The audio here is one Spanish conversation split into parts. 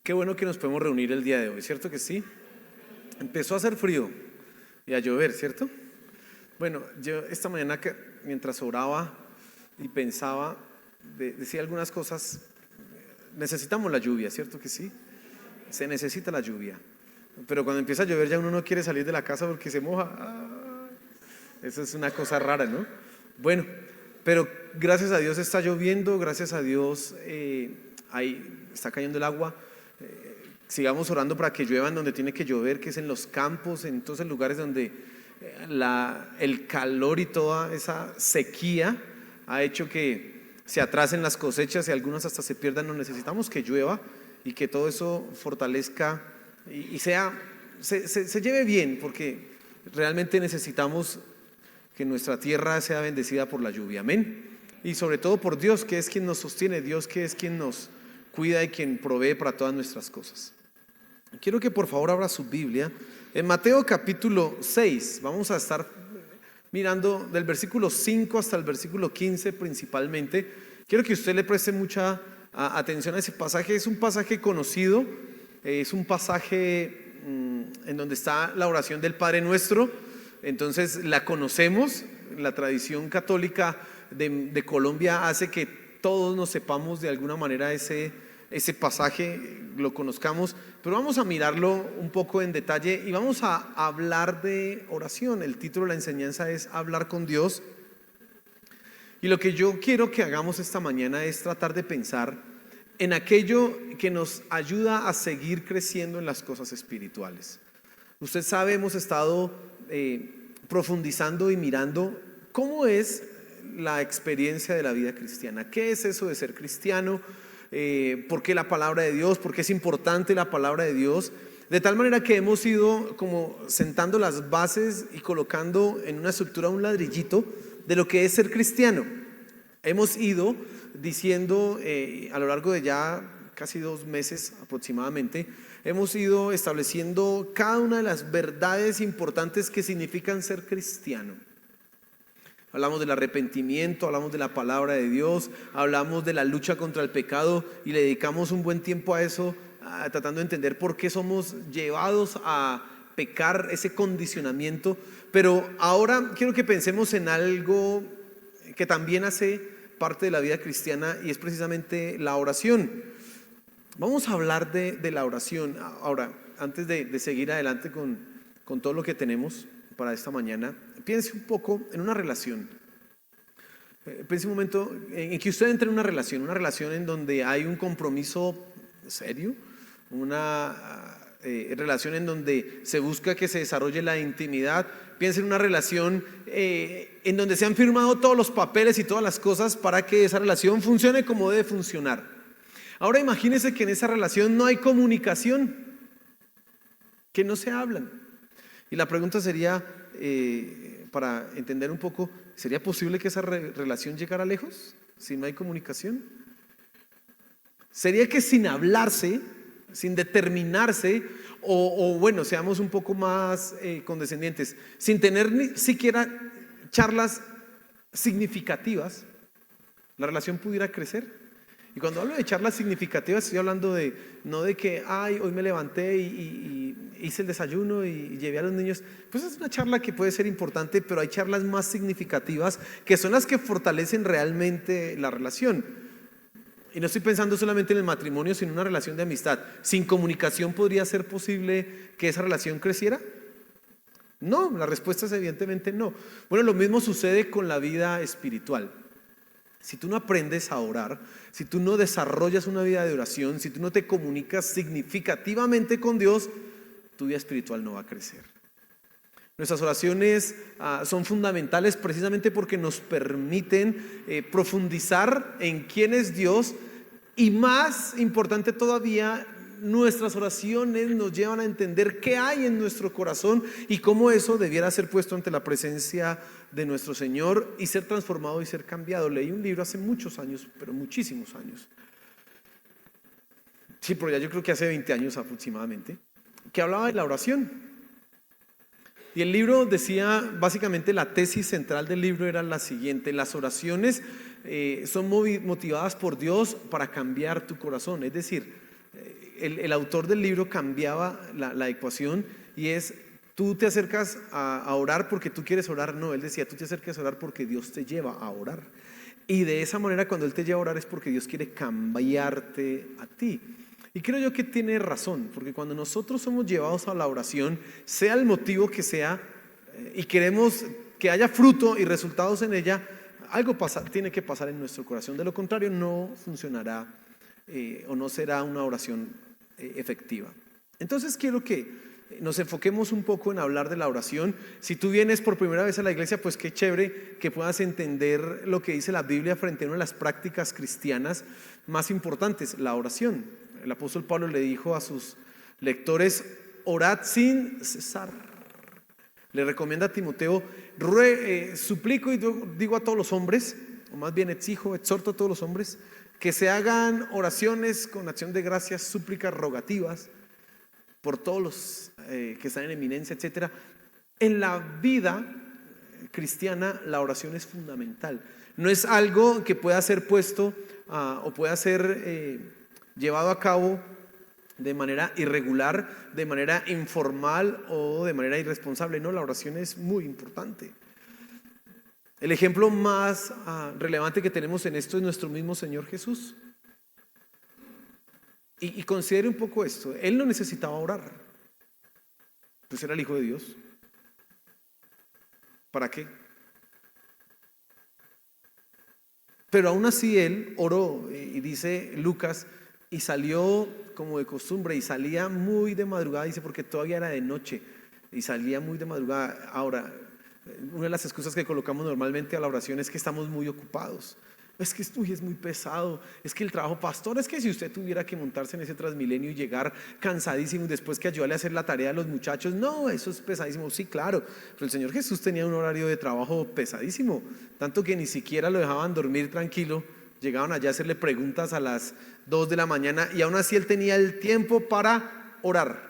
Qué bueno que nos podemos reunir el día de hoy, ¿cierto que sí? Empezó a hacer frío y a llover, ¿cierto? Bueno, yo esta mañana mientras oraba y pensaba, decía algunas cosas. Necesitamos la lluvia, ¿cierto que sí? Se necesita la lluvia. Pero cuando empieza a llover ya uno no quiere salir de la casa porque se moja. Eso es una cosa rara, ¿no? Bueno, pero gracias a Dios está lloviendo, gracias a Dios ahí está cayendo el agua. Sigamos orando para que llueva en donde tiene que llover, que es en los campos, en todos los lugares donde el calor y toda esa sequía ha hecho que se atrasen las cosechas y algunas hasta se pierdan. No, necesitamos que llueva y que todo eso fortalezca y se lleve bien, porque realmente necesitamos que nuestra tierra sea bendecida por la lluvia, amén. Y sobre todo por Dios, que es quien nos sostiene, Dios que es quien nos cuida y quien provee para todas nuestras cosas. Quiero que por favor abra su Biblia en Mateo capítulo 6. Vamos a estar mirando del versículo 5 hasta el versículo 15 principalmente. Quiero que usted le preste mucha atención a ese pasaje. Es un pasaje conocido, es un pasaje en donde está la oración del Padre Nuestro. Entonces la conocemos. La tradición católica de Colombia hace que todos nos sepamos de alguna manera ese pasaje, lo conozcamos, pero vamos a mirarlo un poco en detalle y vamos a hablar de oración. El título de la enseñanza es Hablar con Dios. Y lo que yo quiero que hagamos esta mañana es tratar de pensar en aquello que nos ayuda a seguir creciendo en las cosas espirituales. Usted sabe, hemos estado profundizando y mirando cómo es la experiencia de la vida cristiana. ¿Qué es eso de ser cristiano? ¿Por qué la palabra de Dios? ¿Por qué es importante la palabra de Dios? De tal manera que hemos ido como sentando las bases y colocando en una estructura un ladrillito de lo que es ser cristiano. Hemos ido diciendo a lo largo de ya casi 2 meses aproximadamente, hemos ido estableciendo cada una de las verdades importantes que significan ser cristiano. Hablamos del arrepentimiento, hablamos de la palabra de Dios, hablamos de la lucha contra el pecado y le dedicamos un buen tiempo a eso, tratando de entender por qué somos llevados a pecar, ese condicionamiento. Pero ahora quiero que pensemos en algo que también hace parte de la vida cristiana y es precisamente la oración. Vamos a hablar de la oración. Ahora, antes de seguir adelante con todo lo que tenemos para esta mañana, piense un poco en una relación. Piense un momento en que usted entre en una relación en donde hay un compromiso serio, una relación en donde se busca que se desarrolle la intimidad. Piense en una relación en donde se han firmado todos los papeles y todas las cosas para que esa relación funcione como debe funcionar. Ahora imagínese que en esa relación no hay comunicación, que no se hablan. Y la pregunta sería, para entender un poco, ¿sería posible que esa relación llegara lejos si no hay comunicación? ¿Sería que sin hablarse, sin determinarse, o bueno, seamos un poco más condescendientes, sin tener ni siquiera charlas significativas, la relación pudiera crecer? Y cuando hablo de charlas significativas estoy hablando no de que hoy me levanté y hice el desayuno y llevé a los niños. Pues es una charla que puede ser importante, pero hay charlas más significativas que son las que fortalecen realmente la relación. Y no estoy pensando solamente en el matrimonio, sino en una relación de amistad. ¿Sin comunicación podría ser posible que esa relación creciera? No, la respuesta es evidentemente no. Bueno, lo mismo sucede con la vida espiritual. Si tú no aprendes a orar, si tú no desarrollas una vida de oración, si tú no te comunicas significativamente con Dios, tu vida espiritual no va a crecer. Nuestras oraciones son fundamentales precisamente porque nos permiten profundizar en quién es Dios, y más importante todavía, nuestras oraciones nos llevan a entender qué hay en nuestro corazón y cómo eso debiera ser puesto ante la presencia de nuestro Señor y ser transformado y ser cambiado. Leí un libro hace muchos años, pero muchísimos años. Sí, pero ya yo creo que hace 20 años aproximadamente, que hablaba de la oración. Y el libro decía, básicamente la tesis central del libro era la siguiente: las oraciones son motivadas por Dios para cambiar tu corazón. Es decir, el autor del libro cambiaba la ecuación y es, tú te acercas a orar porque tú quieres orar. No, él decía, tú te acercas a orar porque Dios te lleva a orar. Y de esa manera, cuando Él te lleva a orar es porque Dios quiere cambiarte a ti. Y creo yo que tiene razón, porque cuando nosotros somos llevados a la oración, sea el motivo que sea, y queremos que haya fruto y resultados en ella, algo tiene que pasar en nuestro corazón. De lo contrario, no funcionará o no será una oración efectiva. Entonces quiero que nos enfoquemos un poco en hablar de la oración. Si tú vienes por primera vez a la iglesia, pues qué chévere que puedas entender lo que dice la Biblia frente a una de las prácticas cristianas más importantes, la oración. El apóstol Pablo le dijo a sus lectores, orad sin cesar. Le recomienda a Timoteo, suplico y digo a todos los hombres, o más bien exijo, exhorto a todos los hombres, que se hagan oraciones con acción de gracias, súplicas, rogativas, por todos los que están en eminencia, etcétera. En la vida cristiana la oración es fundamental. No es algo que pueda ser puesto o pueda ser llevado a cabo de manera irregular, de manera informal o de manera irresponsable. No, la oración es muy importante. El ejemplo más relevante que tenemos en esto es nuestro mismo Señor Jesús. Y considere un poco esto, Él no necesitaba orar, pues era el Hijo de Dios. ¿Para qué? Pero aún así Él oró, y dice Lucas, y salió como de costumbre, y salía muy de madrugada, dice, porque todavía era de noche, y salía muy de madrugada. Ahora, una de las excusas que colocamos normalmente a la oración es que estamos muy ocupados. Es que es muy pesado, es que el trabajo, pastor, es que si usted tuviera que montarse en ese Transmilenio y llegar cansadísimo y después que ayudarle a hacer la tarea a los muchachos, no, eso es pesadísimo. Sí, claro, pero el Señor Jesús tenía un horario de trabajo pesadísimo, tanto que ni siquiera lo dejaban dormir tranquilo. Llegaban allá a hacerle preguntas a las 2 de la mañana y aún así Él tenía el tiempo para orar.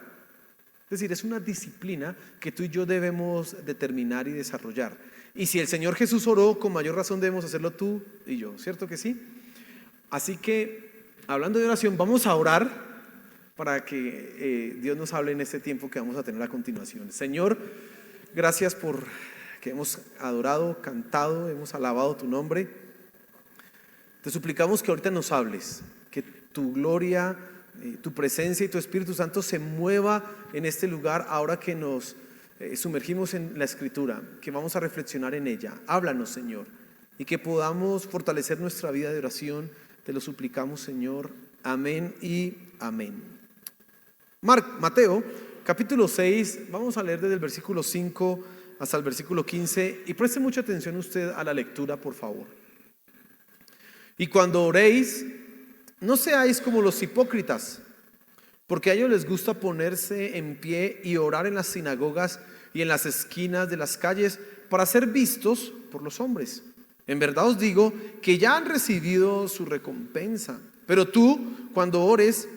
Es decir, es una disciplina que tú y yo debemos determinar y desarrollar. Y si el Señor Jesús oró, con mayor razón debemos hacerlo tú y yo, ¿cierto que sí? Así que, hablando de oración, vamos a orar para que Dios nos hable en este tiempo que vamos a tener a continuación. Señor, gracias por que hemos adorado, cantado, hemos alabado tu nombre. Te suplicamos que ahorita nos hables, que tu gloria, tu presencia y tu Espíritu Santo se mueva en este lugar ahora que nos sumergimos en la Escritura, que vamos a reflexionar en ella. Háblanos, Señor, y que podamos fortalecer nuestra vida de oración. Te lo suplicamos, Señor. Amén y amén. Mateo, capítulo 6, vamos a leer desde el versículo 5 hasta el versículo 15 y preste mucha atención usted a la lectura, por favor. Y cuando oréis, no seáis como los hipócritas, porque a ellos les gusta ponerse en pie y orar en las sinagogas y en las esquinas de las calles para ser vistos por los hombres. En verdad os digo que ya han recibido su recompensa. Pero tú, cuando ores,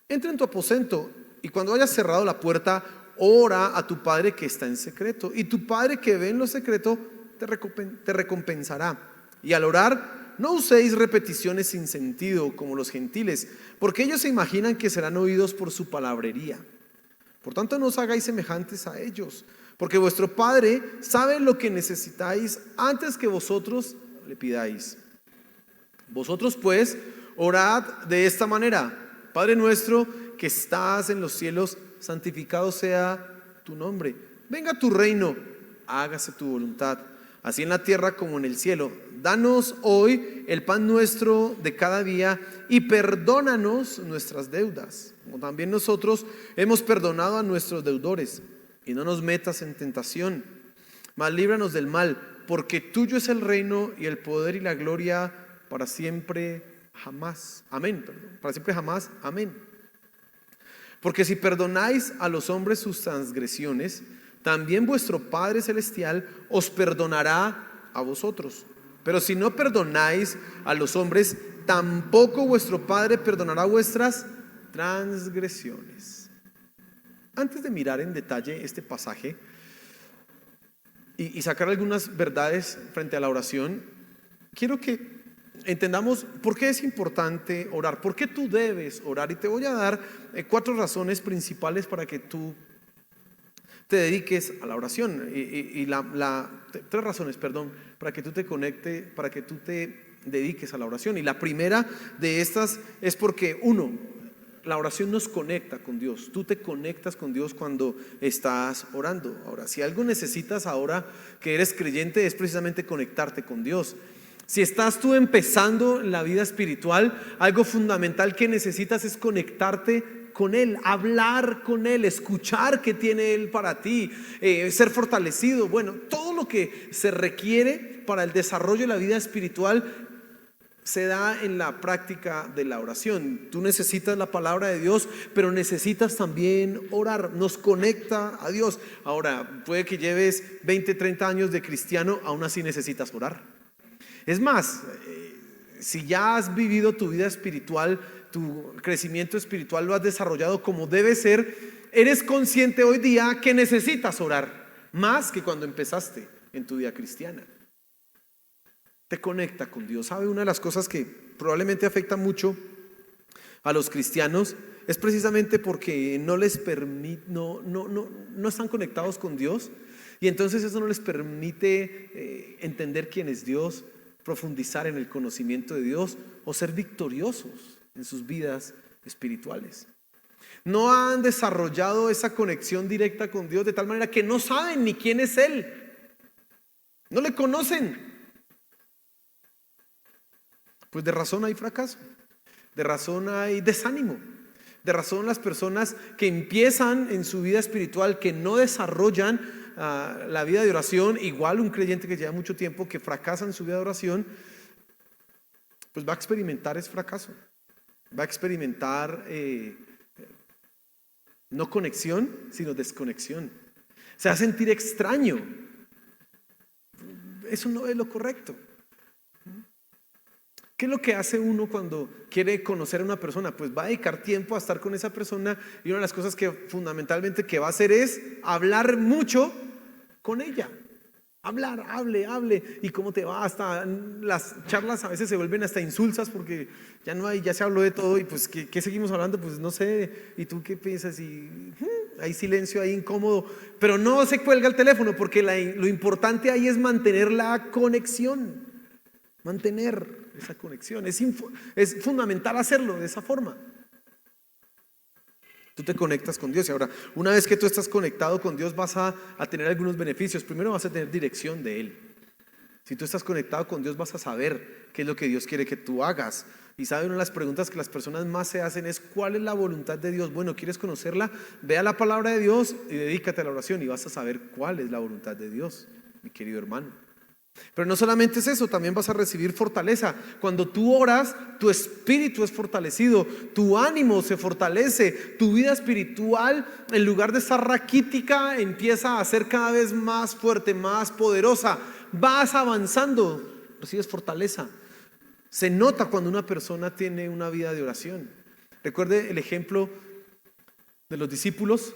entra en tu aposento y cuando hayas cerrado la puerta, ora a tu Padre que está en secreto. Y tu Padre que ve en lo secreto te recompensará. Y al orar, no uséis repeticiones sin sentido como los gentiles, porque ellos se imaginan que serán oídos por su palabrería. Por tanto, no os hagáis semejantes a ellos, porque vuestro Padre sabe lo que necesitáis antes que vosotros le pidáis. Vosotros pues orad de esta manera: Padre nuestro que estás en los cielos, santificado sea tu nombre. Venga tu reino, hágase tu voluntad, así en la tierra como en el cielo. Danos hoy el pan nuestro de cada día y perdónanos nuestras deudas, como también nosotros hemos perdonado a nuestros deudores. Y no nos metas en tentación, mas líbranos del mal, porque tuyo es el reino y el poder y la gloria para siempre jamás. Amén. Para siempre jamás. Amén. Porque si perdonáis a los hombres sus transgresiones, también vuestro Padre Celestial os perdonará a vosotros. Pero si no perdonáis a los hombres, tampoco vuestro Padre perdonará vuestras transgresiones. Antes de mirar en detalle este pasaje y sacar algunas verdades frente a la oración, quiero que entendamos por qué es importante orar, por qué tú debes orar. Y te voy a dar 4 razones principales para que tú te dediques a la oración. Y 3 razones, perdón, para que tú te conectes, para que tú te dediques a la oración. Y la primera de estas es porque, uno, la oración nos conecta con Dios. Tú te conectas con Dios cuando estás orando. Ahora, si algo necesitas ahora que eres creyente, es precisamente conectarte con Dios. Si estás tú empezando la vida espiritual, algo fundamental que necesitas es conectarte con Él, hablar con Él, escuchar qué tiene Él para ti, ser fortalecido. Bueno, todo lo que se requiere para el desarrollo de la vida espiritual se da en la práctica de la oración. Tú necesitas la palabra de Dios, pero necesitas también orar. Nos conecta a Dios. Ahora, puede que lleves 20, 30 años de cristiano, aún así necesitas orar. Es más, si ya has vivido tu vida espiritual, tu crecimiento espiritual lo has desarrollado como debe ser, eres consciente hoy día que necesitas orar más que cuando empezaste en tu vida cristiana. Te conecta con Dios. ¿Sabe? Una de las cosas que probablemente afecta mucho a los cristianos es precisamente porque no les permite, no están conectados con Dios, y entonces eso no les permite entender quién es Dios, profundizar en el conocimiento de Dios o ser victoriosos en sus vidas espirituales. No han desarrollado esa conexión directa con Dios de tal manera que no saben ni quién es Él, no le conocen. Pues de razón hay fracaso, de razón hay desánimo, de razón las personas que empiezan en su vida espiritual, que no desarrollan la vida de oración, igual un creyente que lleva mucho tiempo, que fracasa en su vida de oración, pues va a experimentar ese fracaso, va a experimentar no conexión, sino desconexión. Se va a sentir extraño. Eso no es lo correcto. ¿Qué es lo que hace uno cuando quiere conocer a una persona? Pues va a dedicar tiempo a estar con esa persona, y una de las cosas que fundamentalmente que va a hacer es hablar mucho con ella. Hablar, hable. ¿Y cómo te va? Hasta las charlas a veces se vuelven hasta insulsas porque ya se habló de todo, y pues ¿qué seguimos hablando? Pues no sé. ¿Y tú qué piensas? Y hay silencio ahí incómodo, pero no se cuelga el teléfono, porque lo importante ahí es mantener la conexión. Mantener esa conexión. Es fundamental hacerlo de esa forma. Tú te conectas con Dios, y ahora, una vez que tú estás conectado con Dios, vas a tener algunos beneficios. Primero, vas a tener dirección de Él. Si tú estás conectado con Dios, vas a saber qué es lo que Dios quiere que tú hagas. Y sabe, una de las preguntas que las personas más se hacen es: ¿cuál es la voluntad de Dios? Bueno, ¿quieres conocerla? Ve a la palabra de Dios y dedícate a la oración, y vas a saber cuál es la voluntad de Dios, mi querido hermano. Pero no solamente es eso, también vas a recibir fortaleza. Cuando tú oras, tu espíritu es fortalecido, tu ánimo se fortalece, tu vida espiritual, en lugar de estar raquítica, empieza a ser cada vez más fuerte, más poderosa. Vas avanzando, recibes fortaleza. Se nota cuando una persona tiene una vida de oración. Recuerde el ejemplo de los discípulos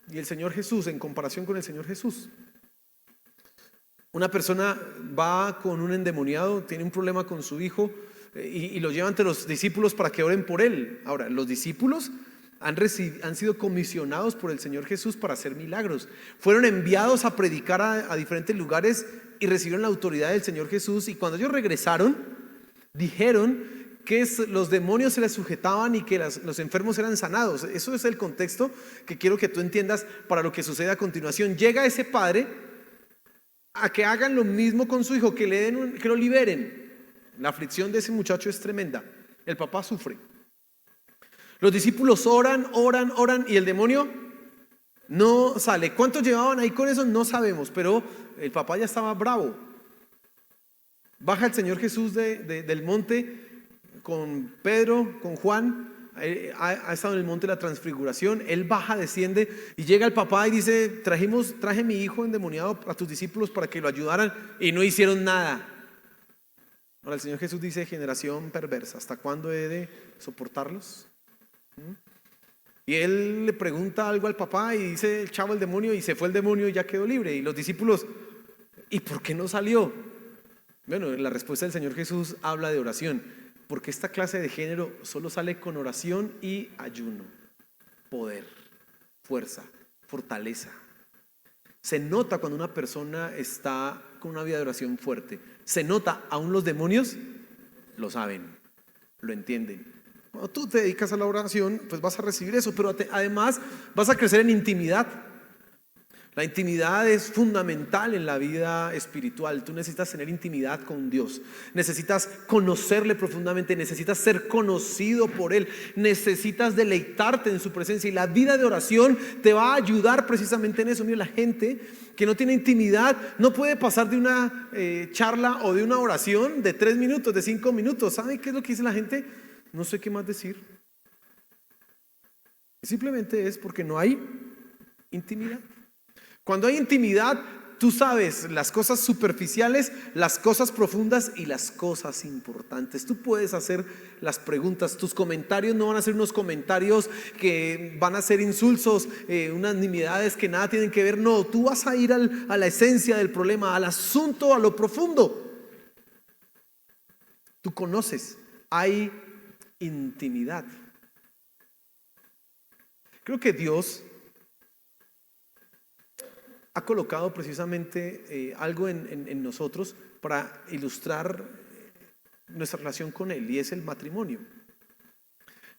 y el Señor Jesús en comparación con el Señor Jesús. Una persona va con un endemoniado, tiene un problema con su hijo, y lo lleva ante los discípulos para que oren por él. Ahora, los discípulos han sido comisionados por el Señor Jesús para hacer milagros. Fueron enviados a predicar a diferentes lugares y recibieron la autoridad del Señor Jesús. Y cuando ellos regresaron, dijeron que los demonios se les sujetaban y que los enfermos eran sanados. Eso es el contexto que quiero que tú entiendas para lo que sucede a continuación. Llega ese padre a que hagan lo mismo con su hijo, que lo liberen. La aflicción de ese muchacho es tremenda. El papá sufre. Los discípulos oran, y el demonio no sale. ¿Cuántos llevaban ahí con eso? No sabemos, pero el papá ya estaba bravo. Baja el Señor Jesús del monte con Pedro, con Juan. Ha estado en el monte de la transfiguración. Él baja, desciende, y llega el papá y dice: traje mi hijo endemoniado a tus discípulos para que lo ayudaran, y no hicieron nada. Ahora el Señor Jesús dice: generación perversa, ¿hasta cuándo he de soportarlos? Y él le pregunta algo al papá, y dice el chavo el demonio, y se fue el demonio y ya quedó libre. Y los discípulos: ¿y por qué no salió? Bueno, la respuesta del Señor Jesús habla de oración, porque esta clase de género solo sale con oración y ayuno, poder, fuerza, fortaleza. Se nota cuando una persona está con una vida de oración fuerte. Se nota, aún los demonios lo saben, lo entienden. Cuando tú te dedicas a la oración, pues vas a recibir eso, pero además vas a crecer en intimidad. La intimidad es fundamental en la vida espiritual. Tú necesitas tener intimidad con Dios, necesitas conocerle profundamente, necesitas ser conocido por Él, necesitas deleitarte en su presencia, y la vida de oración te va a ayudar precisamente en eso. Mira, la gente que no tiene intimidad no puede pasar de una charla o de una oración de 3 minutos, de 5 minutos. ¿Saben qué es lo que dice la gente? No sé qué más decir. Simplemente es porque no hay intimidad. Cuando hay intimidad, tú sabes las cosas superficiales, las cosas profundas y las cosas importantes. Tú puedes hacer las preguntas. Tus comentarios no van a ser unos comentarios que van a ser insulsos, unas nimiedades que nada tienen que ver. No, tú vas a ir a la esencia del problema, al asunto, a lo profundo. Tú conoces, hay intimidad. Creo que Dios ha colocado precisamente algo en nosotros para ilustrar nuestra relación con Él, y es el matrimonio.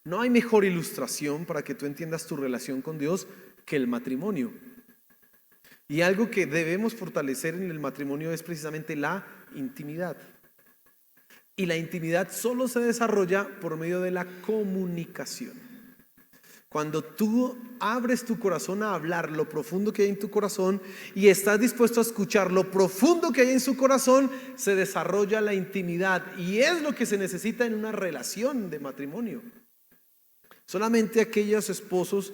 No hay mejor ilustración para que tú entiendas tu relación con Dios que el matrimonio. Y algo que debemos fortalecer en el matrimonio es precisamente la intimidad. Y la intimidad solo se desarrolla por medio de la comunicación. Cuando tú abres tu corazón a hablar lo profundo que hay en tu corazón y estás dispuesto a escuchar lo profundo que hay en su corazón, se desarrolla la intimidad, y es lo que se necesita en una relación de matrimonio. Solamente aquellos esposos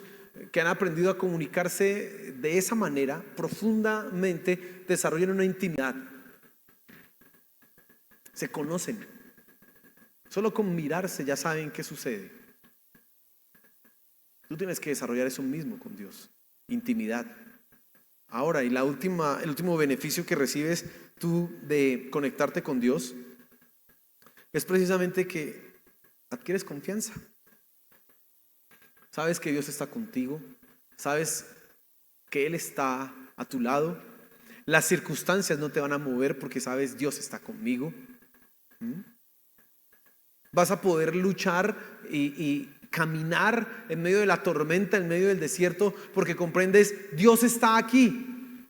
que han aprendido a comunicarse de esa manera profundamente desarrollan una intimidad. Se conocen. Solo con mirarse ya saben qué sucede. Tú tienes que desarrollar eso mismo con Dios, intimidad. Ahora, y el último beneficio que recibes tú de conectarte con Dios es precisamente que adquieres confianza. Sabes que Dios está contigo, sabes que Él está a tu lado. Las circunstancias no te van a mover porque sabes, Dios está conmigo. Vas a poder luchar y caminar en medio de la tormenta, en medio del desierto, porque comprendes, Dios está aquí.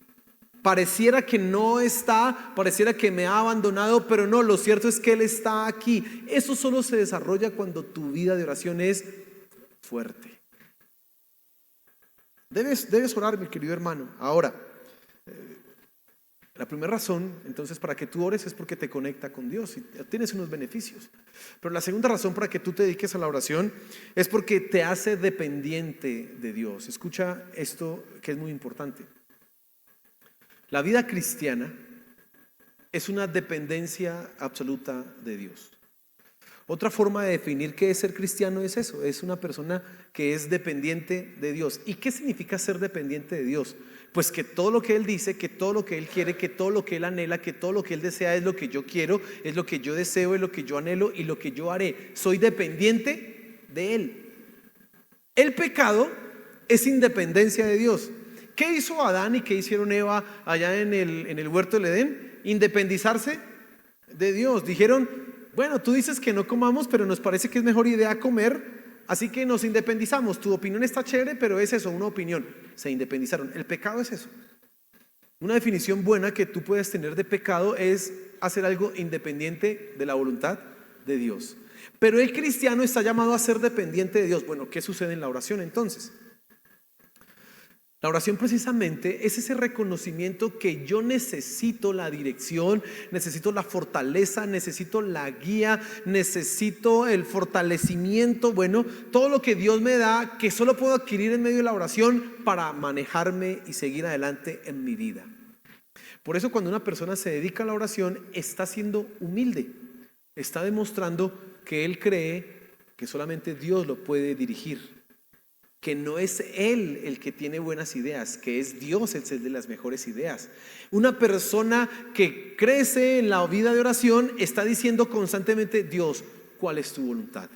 Pareciera que no está, pareciera que me ha abandonado, pero no, lo cierto es que Él está aquí. Eso solo se desarrolla cuando tu vida de oración es fuerte. Debes orar, mi querido hermano. Ahora, la primera razón, entonces, para que tú ores es porque te conecta con Dios y tienes unos beneficios. Pero la segunda razón para que tú te dediques a la oración es porque te hace dependiente de Dios. Escucha esto que es muy importante. La vida cristiana es una dependencia absoluta de Dios. Otra forma de definir qué es ser cristiano es eso, es una persona que es dependiente de Dios. ¿Y qué significa ser dependiente de Dios? Pues que todo lo que Él dice, que todo lo que Él quiere, que todo lo que Él anhela, que todo lo que Él desea es lo que yo quiero, es lo que yo deseo, es lo que yo anhelo y lo que yo haré. Soy dependiente de Él. El pecado es independencia de Dios. ¿Qué hizo Adán y qué hicieron Eva allá en el huerto del Edén? Independizarse de Dios. Dijeron, bueno, tú dices que no comamos, pero nos parece que es mejor idea comer, así que nos independizamos. Tu opinión está chévere, pero es eso, una opinión. Se independizaron. El pecado es eso. Una definición buena que tú puedes tener de pecado es hacer algo independiente de la voluntad de Dios. Pero el cristiano está llamado a ser dependiente de Dios. Bueno, ¿qué sucede en la oración entonces? La oración precisamente es ese reconocimiento que yo necesito la dirección, necesito la fortaleza, necesito la guía, necesito el fortalecimiento, bueno, todo lo que Dios me da, que solo puedo adquirir en medio de la oración para manejarme y seguir adelante en mi vida. Por eso cuando una persona se dedica a la oración, está siendo humilde, está demostrando que él cree que solamente Dios lo puede dirigir. que no es Él el que tiene buenas ideas, que es Dios el de las mejores ideas. Una persona que crece en la vida de oración está diciendo constantemente: Dios, ¿cuál es tu voluntad?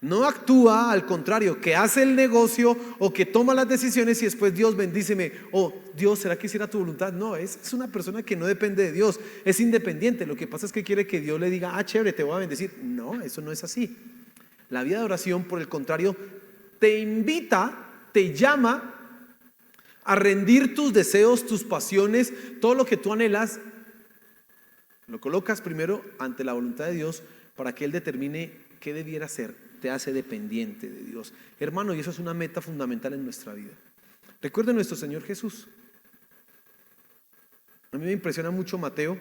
No actúa, al contrario, que hace el negocio o que toma las decisiones y después: Dios, bendíceme. O Dios, ¿será que hiciera tu voluntad? No, es una persona que no depende de Dios, es independiente. Lo que pasa es que quiere que Dios le diga: ah, chévere, te voy a bendecir. No, eso no es así. La vida de oración, por el contrario, te invita, te llama a rendir tus deseos, tus pasiones, todo lo que tú anhelas, lo colocas primero ante la voluntad de Dios para que Él determine qué debiera ser. Te hace dependiente de Dios, hermano, y eso es una meta fundamental en nuestra vida. Recuerden nuestro Señor Jesús. A mí me impresiona mucho Mateo,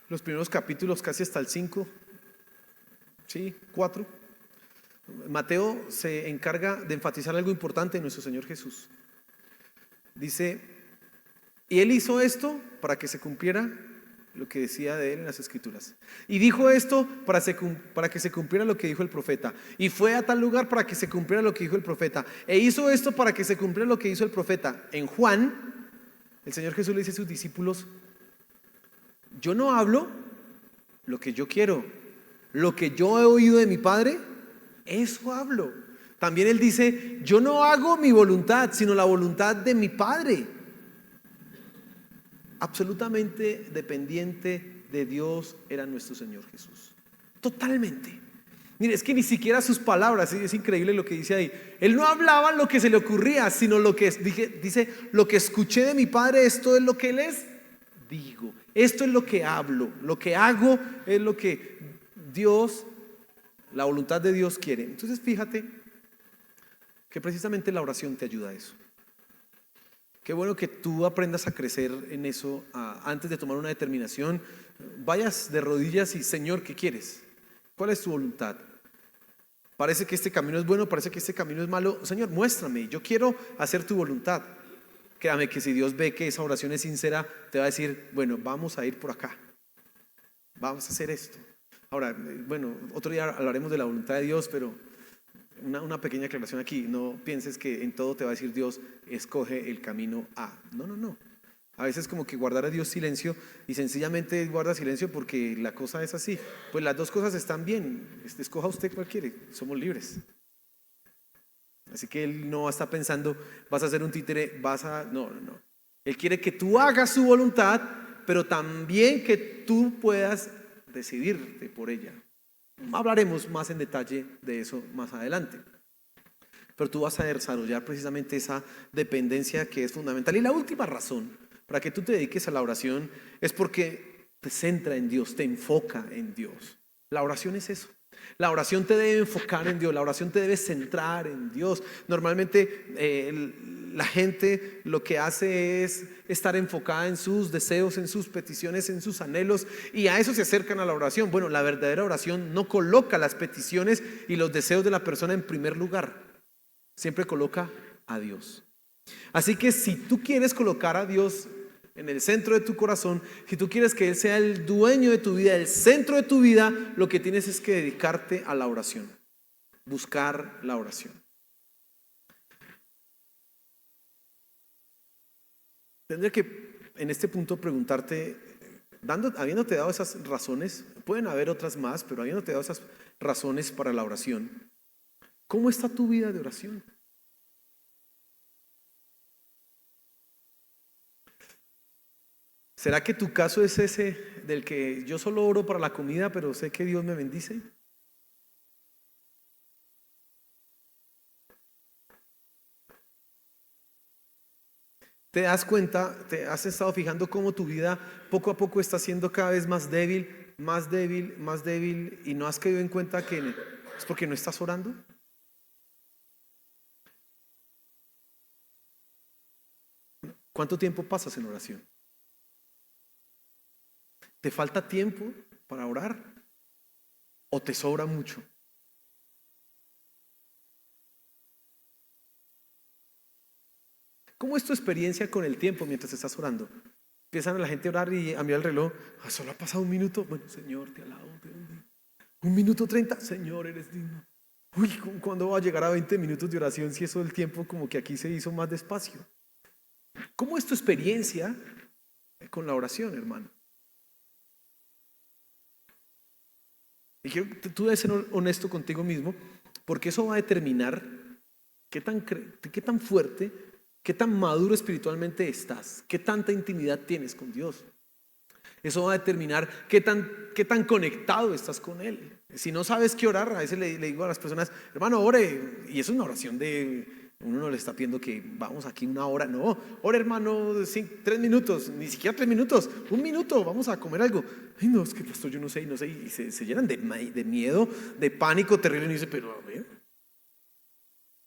los primeros capítulos, casi hasta el 5, sí, 4. Mateo se encarga de enfatizar algo importante en nuestro Señor Jesús. Dice: y Él hizo esto para que se cumpliera lo que decía de Él en las Escrituras. Y dijo esto para que se cumpliera lo que dijo el profeta. Y fue a tal lugar para que se cumpliera lo que dijo el profeta. E hizo esto para que se cumpliera lo que hizo el profeta. En Juan, el Señor Jesús le dice a sus discípulos: yo no hablo lo que yo quiero, lo que yo he oído de mi Padre, eso hablo. También Él dice: yo no hago mi voluntad, sino la voluntad de mi Padre. Absolutamente dependiente de Dios era nuestro Señor Jesús. Totalmente. Mire, es que ni siquiera sus palabras, es increíble lo que dice ahí. Él no hablaba lo que se le ocurría, sino lo que dice: lo que escuché de mi Padre, esto es lo que les digo. Esto es lo que hablo. Lo que hago es lo que Dios, la voluntad de Dios quiere. Entonces fíjate que precisamente la oración te ayuda a eso. Qué bueno que tú aprendas a crecer en eso. Antes de tomar una determinación, vayas de rodillas y: Señor, ¿qué quieres? ¿Cuál es tu voluntad? Parece que este camino es bueno, parece que este camino es malo. Señor, muéstrame, yo quiero hacer tu voluntad. Créame que si Dios ve que esa oración es sincera, te va a decir: bueno, vamos a ir por acá, vamos a hacer esto. Ahora, bueno, otro día hablaremos de la voluntad de Dios, pero una pequeña aclaración aquí. No pienses que en todo te va a decir Dios: escoge el camino A. No, no, no. A veces como que guardar a Dios silencio, y sencillamente guarda silencio porque la cosa es así. Pues las dos cosas están bien. Escoja usted cuál quiere. Somos libres. Así que Él no está pensando: vas a ser un títere, No, no, no. Él quiere que tú hagas su voluntad, pero también que tú puedas decidirte por ella. Hablaremos más en detalle de eso más adelante. Pero tú vas a desarrollar precisamente esa dependencia que es fundamental. Y la última razón para que tú te dediques a la oración es porque te centra en Dios, te enfoca en Dios. La oración es eso. La oración te debe enfocar en Dios, la oración te debe centrar en Dios. Normalmente la gente lo que hace es estar enfocada en sus deseos, en sus peticiones, en sus anhelos, y a eso se acercan a la oración. Bueno, la verdadera oración no coloca las peticiones y los deseos de la persona en primer lugar, siempre coloca a Dios. Así que si tú quieres colocar a Dios en el centro de tu corazón, si tú quieres que Él sea el dueño de tu vida, el centro de tu vida, lo que tienes es que dedicarte a la oración, buscar la oración. Tendría que en este punto preguntarte, habiéndote dado esas razones, pueden haber otras más, pero habiéndote dado esas razones para la oración, ¿cómo está tu vida de oración? ¿Será que tu caso es ese del que yo solo oro para la comida, pero sé que Dios me bendice? ¿Te das cuenta, te has estado fijando cómo tu vida poco a poco está siendo cada vez más débil, más débil, más débil, y no has caído en cuenta que es porque no estás orando? ¿Cuánto tiempo pasas en oración? ¿Te falta tiempo para orar o te sobra mucho? ¿Cómo es tu experiencia con el tiempo mientras estás orando? Empiezan a la gente a orar y a mirar el reloj: solo ha pasado un minuto. Bueno, Señor, te alabo, te bendigo. 1 minuto 30, Señor, eres digno. Uy, ¿cuándo va a llegar a 20 minutos de oración si eso del tiempo como que aquí se hizo más despacio? ¿Cómo es tu experiencia con la oración, hermano? Y tú debes ser honesto contigo mismo, porque eso va a determinar qué tan fuerte, qué tan maduro espiritualmente estás, qué tanta intimidad tienes con Dios. Eso va a determinar qué tan conectado estás con Él. Si no sabes qué orar, a veces le digo a las personas, hermano, ore. Y es una oración uno no le está pidiendo que vamos aquí una hora. No, ore, hermano, 3 minutos, ni siquiera 3 minutos, 1 minuto, vamos a comer algo. Ay, no, es que pastor, yo no sé, y se llenan de miedo, de pánico terrible. Y dice, pero a ver,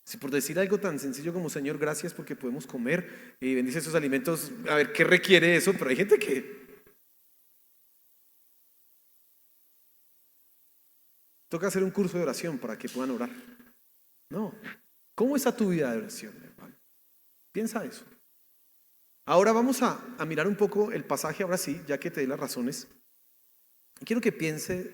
si por decir algo tan sencillo como Señor, gracias porque podemos comer y bendice esos alimentos, a ver, ¿qué requiere eso? Pero hay gente que toca hacer un curso de oración para que puedan orar. No. ¿Cómo está tu vida de oración, hermano? Piensa eso. Ahora vamos a mirar un poco el pasaje, ahora sí, ya que te di las razones. Quiero que pienses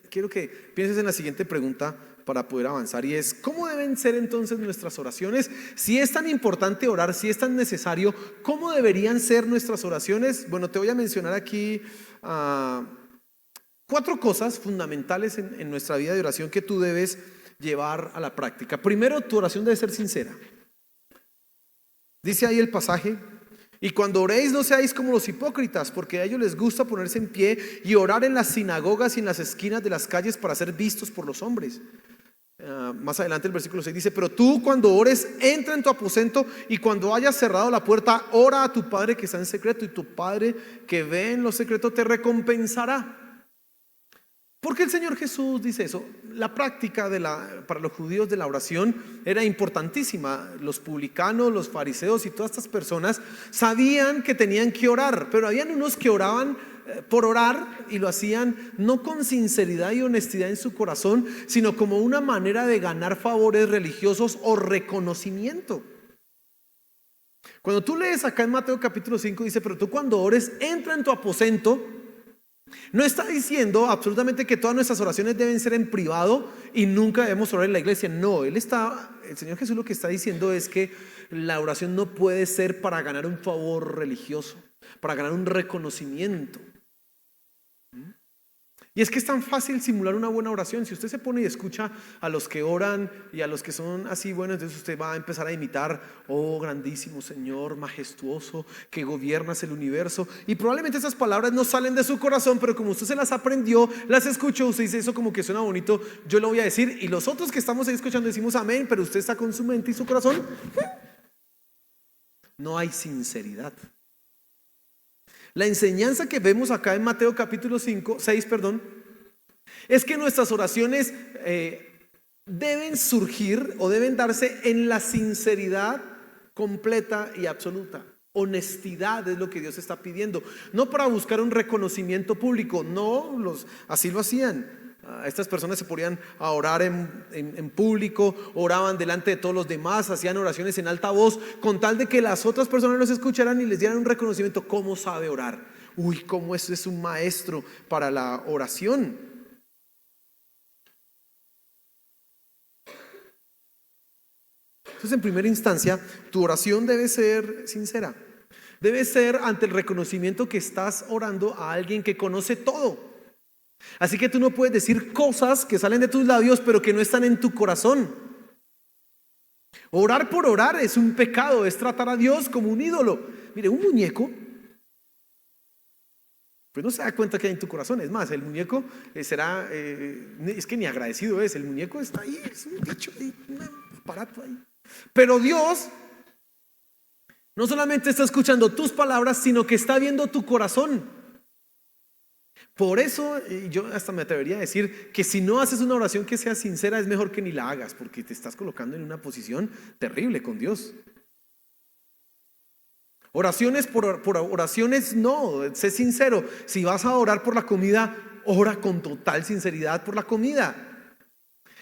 en la siguiente pregunta para poder avanzar, y es: ¿cómo deben ser entonces nuestras oraciones? Si es tan importante orar, si es tan necesario, ¿cómo deberían ser nuestras oraciones? Bueno, te voy a mencionar aquí 4 cosas fundamentales en nuestra vida de oración que tú debes llevar a la práctica. Primero, tu oración debe ser sincera. Dice ahí el pasaje: y cuando oréis no seáis como los hipócritas, porque a ellos les gusta ponerse en pie y orar en las sinagogas y en las esquinas de las calles para ser vistos por los hombres. Más adelante el versículo 6 dice: pero tú, cuando ores, entra en tu aposento, y cuando hayas cerrado la puerta, ora a tu Padre que está en secreto, y tu Padre que ve en lo secreto te recompensará. ¿Por qué el Señor Jesús dice eso? La práctica para los judíos de la oración era importantísima. Los publicanos, los fariseos y todas estas personas sabían que tenían que orar, pero habían unos que oraban por orar, y lo hacían no con sinceridad y honestidad en su corazón, sino como una manera de ganar favores religiosos o reconocimiento. Cuando tú lees acá en Mateo capítulo 5, dice: pero tú, cuando ores, entra en tu aposento. No está diciendo absolutamente que todas nuestras oraciones deben ser en privado y nunca debemos orar en la iglesia. No, el Señor Jesús lo que está diciendo es que la oración no puede ser para ganar un favor religioso, para ganar un reconocimiento. Y es que es tan fácil simular una buena oración. Si usted se pone y escucha a los que oran y a los que son así buenos, entonces usted va a empezar a imitar: oh grandísimo Señor, majestuoso, que gobiernas el universo. Y probablemente esas palabras no salen de su corazón, pero como usted se las aprendió, las escuchó, usted dice: eso como que suena bonito, yo lo voy a decir. Y los otros que estamos ahí escuchando decimos amén, pero usted está con su mente y su corazón. No hay sinceridad. La enseñanza que vemos acá en Mateo capítulo 6, es que nuestras oraciones deben surgir o deben darse en la sinceridad completa y absoluta. Honestidad es lo que Dios está pidiendo, no para buscar un reconocimiento público. No, así lo hacían. Estas personas se ponían a orar en público, oraban delante de todos los demás, hacían oraciones en alta voz, con tal de que las otras personas los escucharan y les dieran un reconocimiento. ¿Cómo sabe orar? Uy, cómo es un maestro para la oración. Entonces, en primera instancia, tu oración debe ser sincera. Debe ser ante el reconocimiento que estás orando a alguien que conoce todo. Así que tú no puedes decir cosas que salen de tus labios pero que no están en tu corazón. Orar por orar es un pecado, es tratar a Dios como un ídolo. Mire, un muñeco pues no se da cuenta que hay en tu corazón. Es más, el muñeco es que ni agradecido es. El muñeco está ahí, es un bicho ahí, un aparato ahí. Pero Dios no solamente está escuchando tus palabras, sino que está viendo tu corazón. Por eso yo hasta me atrevería a decir que si no haces una oración que sea sincera, es mejor que ni la hagas, porque te estás colocando en una posición terrible con Dios. Oraciones por oraciones, no, sé sincero. Si vas a orar por la comida, ora con total sinceridad por la comida.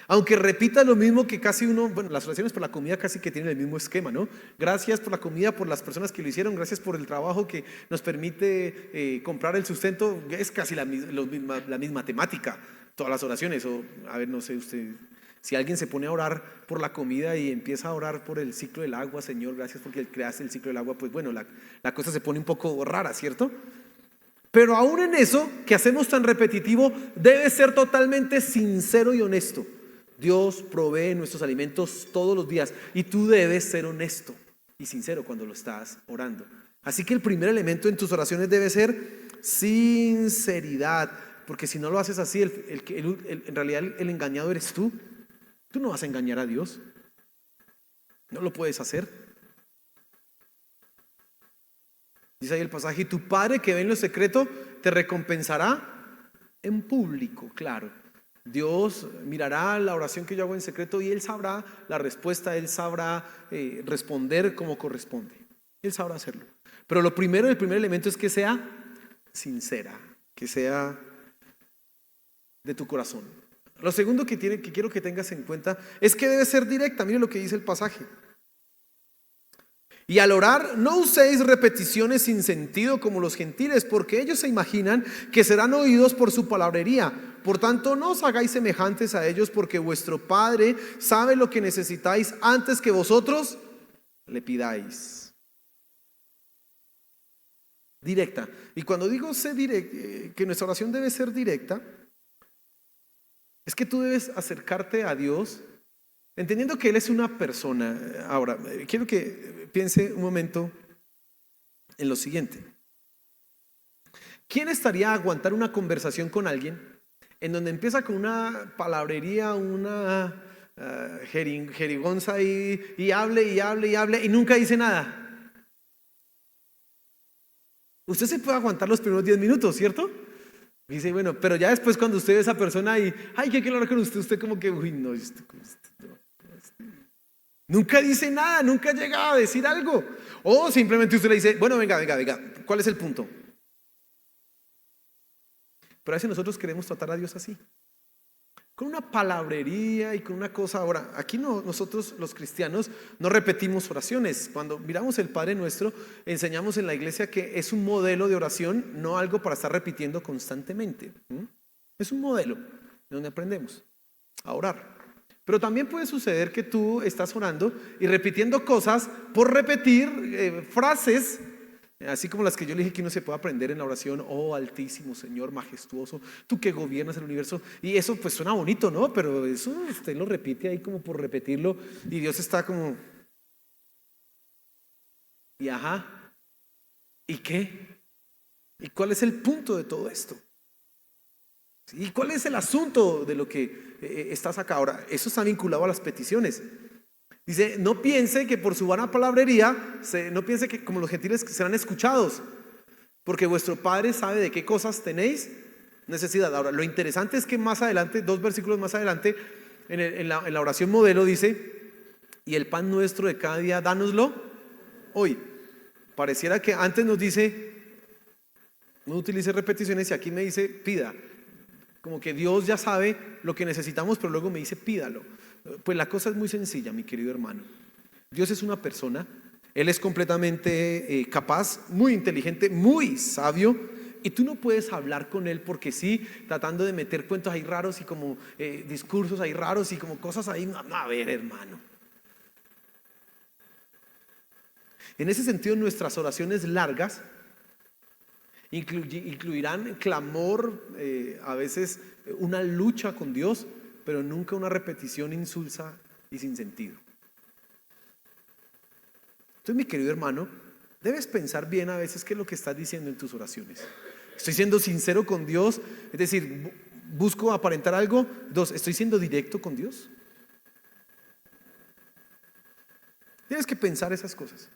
Aunque repitas lo mismo que casi las oraciones por la comida casi que tienen el mismo esquema, ¿no? Gracias por la comida, por las personas que lo hicieron, gracias por el trabajo que nos permite comprar el sustento. Es casi la misma temática, todas las oraciones. O, a ver, no sé usted, Si alguien se pone a orar por la comida y empieza a orar por el ciclo del agua, Señor, gracias porque creaste el ciclo del agua, pues bueno, la cosa se pone un poco rara, ¿cierto? Pero aún en eso que hacemos tan repetitivo, debe ser totalmente sincero y honesto. Dios provee nuestros alimentos todos los días y tú debes ser honesto y sincero cuando lo estás orando. Así que el primer elemento en tus oraciones debe ser sinceridad, porque si no lo haces así, en realidad el engañado eres tú. Tú no vas a engañar a Dios, no lo puedes hacer. Dice ahí el pasaje, y tu Padre que ve en lo secreto te recompensará en público. Claro, Dios mirará la oración que yo hago en secreto y Él sabrá la respuesta, Él sabrá responder como corresponde. Él sabrá hacerlo. Pero el primer elemento es que sea sincera, que sea de tu corazón. Lo segundo que quiero que tengas en cuenta es que debe ser directa. Mire lo que dice el pasaje. Y al orar, no uséis repeticiones sin sentido como los gentiles, porque ellos se imaginan que serán oídos por su palabrería. Por tanto, no os hagáis semejantes a ellos, porque vuestro Padre sabe lo que necesitáis antes que vosotros le pidáis. Directa. Y cuando digo que nuestra oración debe ser directa, es que tú debes acercarte a Dios entendiendo que Él es una persona. Ahora, quiero que piense un momento en lo siguiente. ¿Quién estaría a aguantar una conversación con alguien en donde empieza con una palabrería, una jerigonza y hable y nunca dice nada? Usted se puede aguantar los primeros 10 minutos, ¿cierto? Y dice, bueno, pero ya después cuando usted ve a esa persona y, ay, ¿qué quiero hablar con usted? Usted como que, uy, no, nunca dice nada, nunca llega a decir algo. O simplemente usted le dice, bueno, venga, ¿cuál es el punto? Pero a veces nosotros queremos tratar a Dios así, con una palabrería y con una cosa. Ahora, aquí nosotros los cristianos no repetimos oraciones. Cuando miramos el Padre Nuestro, enseñamos en la iglesia que es un modelo de oración, no algo para estar repitiendo constantemente. Es un modelo de donde aprendemos a orar. Pero también puede suceder que tú estás orando y repitiendo cosas por repetir frases, así como las que yo le dije que uno se puede aprender en la oración. Oh Altísimo Señor, majestuoso, tú que gobiernas el universo. Y eso pues suena bonito, ¿no? Pero eso usted lo repite ahí como por repetirlo y Dios está como, y ajá, ¿y qué? ¿Y cuál es el punto de todo esto? ¿Y cuál es el asunto de lo que estás acá? Ahora, eso está vinculado a las peticiones. Dice, no piense que por su vana palabrería, no piense que como los gentiles serán escuchados, porque vuestro Padre sabe de qué cosas tenéis necesidad. Ahora, lo interesante es que más adelante, 2 versículos más adelante, en la oración modelo dice, y el pan nuestro de cada día, dánoslo hoy. Pareciera que antes nos dice, no utilice repeticiones, y aquí me dice, pida. Como que Dios ya sabe lo que necesitamos, pero luego me dice, pídalo. Pues la cosa es muy sencilla, mi querido hermano. Dios es una persona, Él es completamente capaz, muy inteligente, muy sabio, y tú no puedes hablar con Él porque sí, tratando de meter cuentos ahí raros y como discursos ahí raros y como cosas ahí. No, a ver, hermano. En ese sentido, nuestras oraciones largas incluirán clamor, a veces una lucha con Dios, pero nunca una repetición insulsa y sin sentido. Entonces, mi querido hermano, debes pensar bien a veces qué es lo que estás diciendo en tus oraciones. ¿Estoy siendo sincero con Dios? Es decir, ¿busco aparentar algo? 2, ¿estoy siendo directo con Dios? Tienes que pensar esas cosas.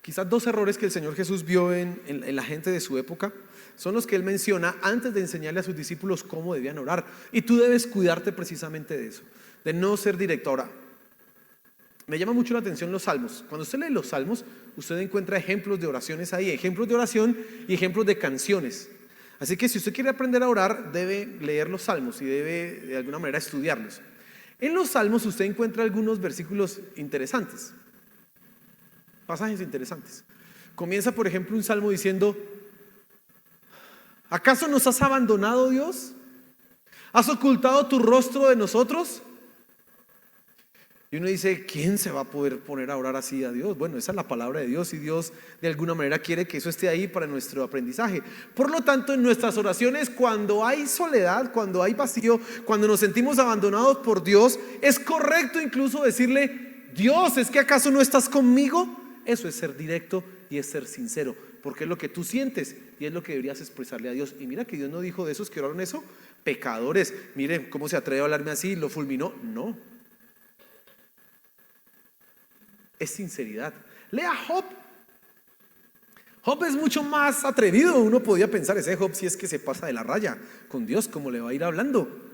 Quizás 2 errores que el Señor Jesús vio en la gente de su época son los que Él menciona antes de enseñarle a sus discípulos cómo debían orar. Y tú debes cuidarte precisamente de eso, de no ser directo. Ahora, me llama mucho la atención los salmos. Cuando usted lee los salmos, usted encuentra ejemplos de oraciones ahí, ejemplos de oración y ejemplos de canciones. Así que si usted quiere aprender a orar, debe leer los salmos y debe de alguna manera estudiarlos. En los salmos usted encuentra algunos versículos interesantes, pasajes interesantes. Comienza, por ejemplo, un salmo diciendo: ¿acaso nos has abandonado, Dios? ¿Has ocultado tu rostro de nosotros? Y uno dice, ¿quién se va a poder poner a orar así a Dios? Bueno, esa es la palabra de Dios y Dios de alguna manera quiere que eso esté ahí para nuestro aprendizaje. Por lo tanto, en nuestras oraciones, cuando hay soledad, cuando hay vacío, cuando nos sentimos abandonados por Dios, es correcto incluso decirle, Dios, ¿es que acaso no estás conmigo? Eso es ser directo y es ser sincero, porque es lo que tú sientes y es lo que deberías expresarle a Dios. Y mira que Dios no dijo de esos que oraron eso, pecadores, miren cómo se atreve a hablarme así, lo fulminó. No, es sinceridad. Lea Job. Job es mucho más atrevido. Uno podía pensar, ese Job si es que se pasa de la raya con Dios, ¿cómo le va a ir hablando?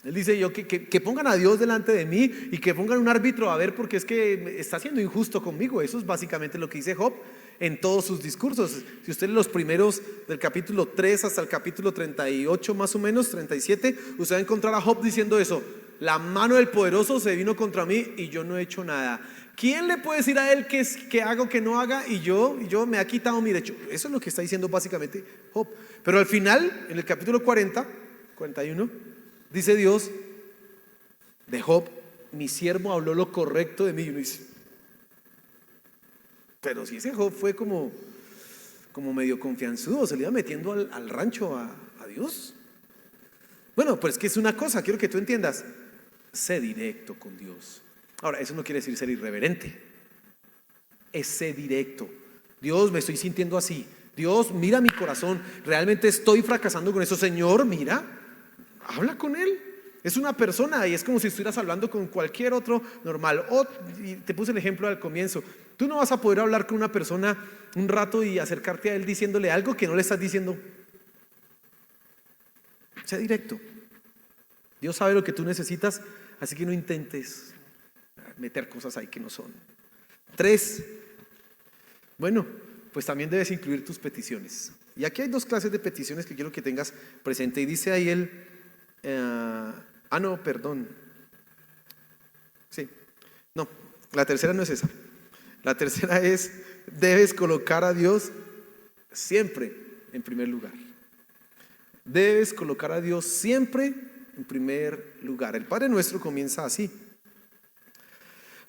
Él dice, yo que pongan a Dios delante de mí y que pongan un árbitro a ver, porque es que está siendo injusto conmigo. Eso es básicamente lo que dice Job en todos sus discursos. Si usted lee los primeros del capítulo 3 hasta el capítulo 38 más o menos, 37, usted va a encontrar a Job diciendo eso: la mano del poderoso se vino contra mí y yo no he hecho nada. ¿Quién le puede decir a él que haga o que no haga? Y yo me ha quitado mi derecho. Eso es lo que está diciendo básicamente Job. Pero al final, en el capítulo 41, dice Dios de Job: mi siervo habló lo correcto de mí. Y uno dice, pero si ese Job fue como medio confianzudo, se le iba metiendo al rancho a Dios. Bueno, pues que es una cosa, quiero que tú entiendas: sé directo con Dios. Ahora, eso no quiere decir ser irreverente, es ser directo. Dios, me estoy sintiendo así. Dios, mira mi corazón, realmente estoy fracasando con eso. Señor, mira, habla con Él. Es una persona y es como si estuvieras hablando con cualquier otro normal. Y te puse el ejemplo al comienzo. Tú no vas a poder hablar con una persona un rato y acercarte a él diciéndole algo que no le estás diciendo. Sé directo. Dios sabe lo que tú necesitas, así que no intentes meter cosas ahí que no son. 3, bueno, pues también debes incluir tus peticiones. Y aquí hay 2 clases de peticiones que quiero que tengas presente. Y dice ahí no, perdón. Sí, no, la tercera no es esa. La tercera es: debes colocar a Dios siempre en primer lugar. Debes colocar a Dios siempre en primer lugar. El Padre Nuestro comienza así: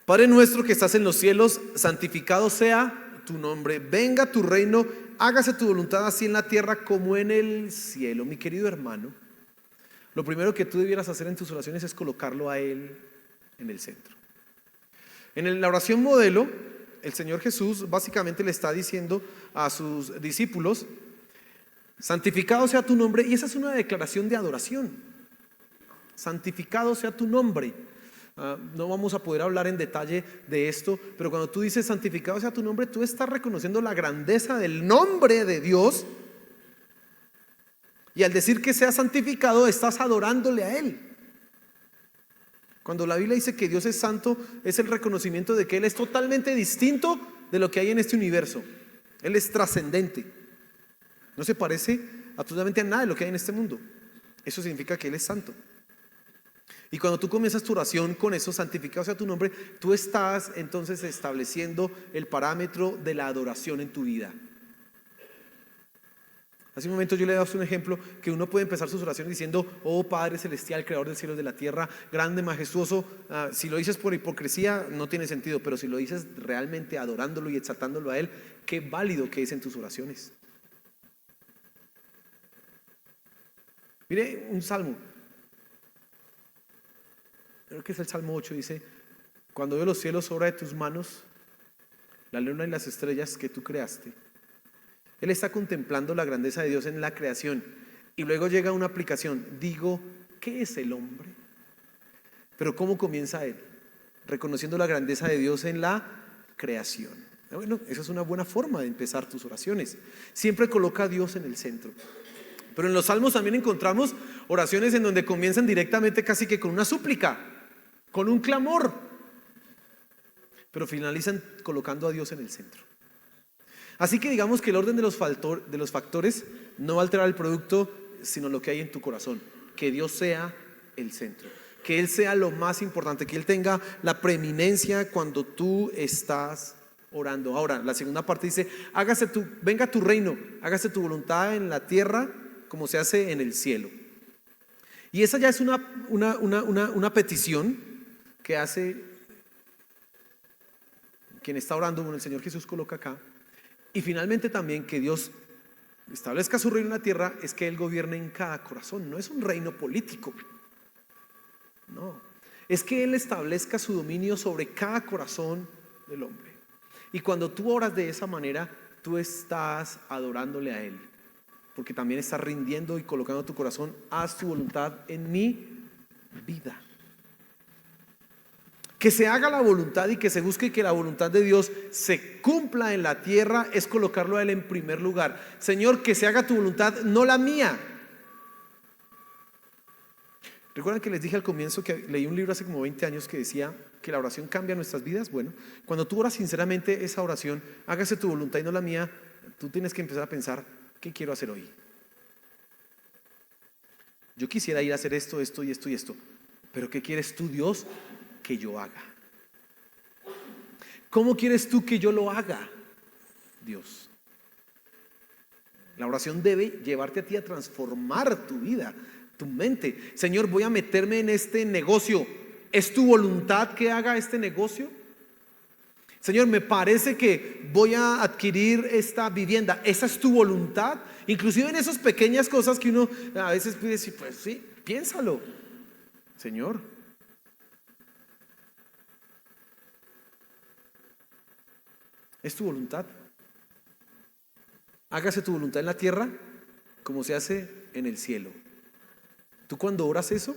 Padre nuestro que estás en los cielos, santificado sea tu nombre, venga tu reino, hágase tu voluntad así en la tierra como en el cielo. Mi querido hermano, lo primero que tú debieras hacer en tus oraciones es colocarlo a Él en el centro. En la oración modelo, el Señor Jesús básicamente le está diciendo a sus discípulos: santificado sea tu nombre. Y esa es una declaración de adoración. Santificado sea tu nombre. No vamos a poder hablar en detalle de esto, pero cuando tú dices santificado sea tu nombre, tú estás reconociendo la grandeza del nombre de Dios. Y al decir que sea santificado, estás adorándole a Él. Cuando la Biblia dice que Dios es santo, es el reconocimiento de que Él es totalmente distinto de lo que hay en este universo. Él es trascendente. No se parece absolutamente a nada de lo que hay en este mundo. Eso significa que Él es santo. Y cuando tú comienzas tu oración con eso, santificado sea tu nombre, tú estás entonces estableciendo el parámetro de la adoración en tu vida. Hace un momento yo le he dado un ejemplo que uno puede empezar sus oraciones diciendo: oh Padre Celestial, Creador del cielo y de la tierra, grande, majestuoso. Si lo dices por hipocresía no tiene sentido, pero si lo dices realmente adorándolo y exaltándolo a Él, qué válido que es en tus oraciones. Mire un salmo, creo que es el Salmo 8, dice: cuando veo los cielos, obra de tus manos, la luna y las estrellas que tú creaste. Él está contemplando la grandeza de Dios en la creación. Y luego llega una aplicación: digo, ¿qué es el hombre? Pero ¿cómo comienza él? Reconociendo la grandeza de Dios en la creación. Bueno, esa es una buena forma de empezar tus oraciones. Siempre coloca a Dios en el centro. Pero en los salmos también encontramos oraciones en donde comienzan directamente casi que con una súplica, con un clamor, pero finalizan colocando a Dios en el centro. Así que digamos que el orden de los factores no va a alterar el producto, sino lo que hay en tu corazón. Que Dios sea el centro, que Él sea lo más importante, que Él tenga la preeminencia cuando tú estás orando. Ahora, la segunda parte dice: venga tu reino, hágase tu voluntad en la tierra como se hace en el cielo. Y esa ya es una petición que hace quien está orando, bueno, el Señor Jesús coloca acá. Y finalmente también que Dios establezca su reino en la tierra es que Él gobierne en cada corazón. No es un reino político, no, es que Él establezca su dominio sobre cada corazón del hombre. Y cuando tú oras de esa manera, tú estás adorándole a Él, porque también estás rindiendo y colocando tu corazón: haz tu voluntad en mi vida. Que se haga la voluntad y que se busque que la voluntad de Dios se cumpla en la tierra es colocarlo a Él en primer lugar. Señor, que se haga tu voluntad, no la mía. ¿Recuerdan que les dije al comienzo que leí un libro hace como 20 años que decía que la oración cambia nuestras vidas? Bueno, cuando tú oras sinceramente esa oración, hágase tu voluntad y no la mía, tú tienes que empezar a pensar: ¿qué quiero hacer hoy? Yo quisiera ir a hacer esto, esto y esto y esto, pero ¿qué quieres tú, Dios, que yo haga? ¿Cómo quieres tú que yo lo haga, Dios? La oración debe llevarte a ti a transformar tu vida, tu mente. Señor, voy a meterme en este negocio. ¿Es tu voluntad que haga este negocio? Señor, me parece que voy a adquirir esta vivienda. ¿Esa es tu voluntad? Inclusive en esas pequeñas cosas que uno a veces puede decir: pues sí, piénsalo. Señor, ¿es tu voluntad? Hágase tu voluntad en la tierra como se hace en el cielo. Tú cuando oras eso,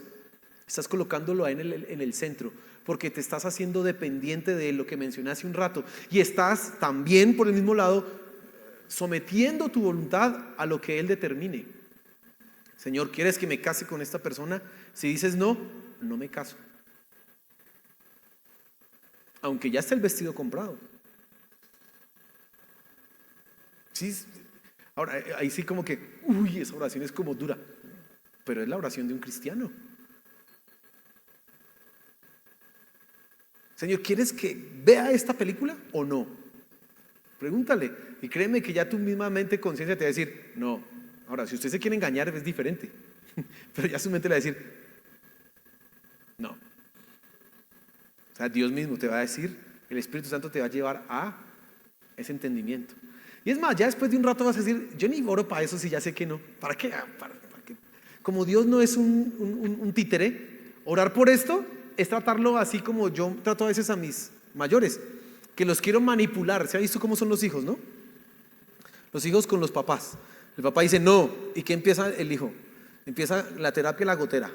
estás colocándolo en el centro, porque te estás haciendo dependiente de lo que mencioné hace un rato. Y estás también, por el mismo lado, sometiendo tu voluntad a lo que Él determine. Señor, ¿quieres que me case con esta persona? Si dices no, no me caso. Aunque ya está el vestido comprado. Sí, ahora ahí sí como que, uy, esa oración es como dura, pero es la oración de un cristiano. Señor, ¿quieres que vea esta película o no? Pregúntale, y créeme que ya tu misma mente conciencia te va a decir no. Ahora, si usted se quiere engañar es diferente, pero ya su mente le va a decir no. O sea, Dios mismo te va a decir, el Espíritu Santo te va a llevar a ese entendimiento. Y es más, ya después de un rato vas a decir: yo ni oro para eso si ya sé que no. ¿Para qué? ¿Para qué? Como Dios no es un títere, orar por esto es tratarlo así como yo trato a veces a mis mayores, que los quiero manipular. ¿Se ha visto cómo son los hijos, no? Los hijos con los papás. El papá dice no, ¿y qué empieza el hijo? Empieza la terapia, la gotera.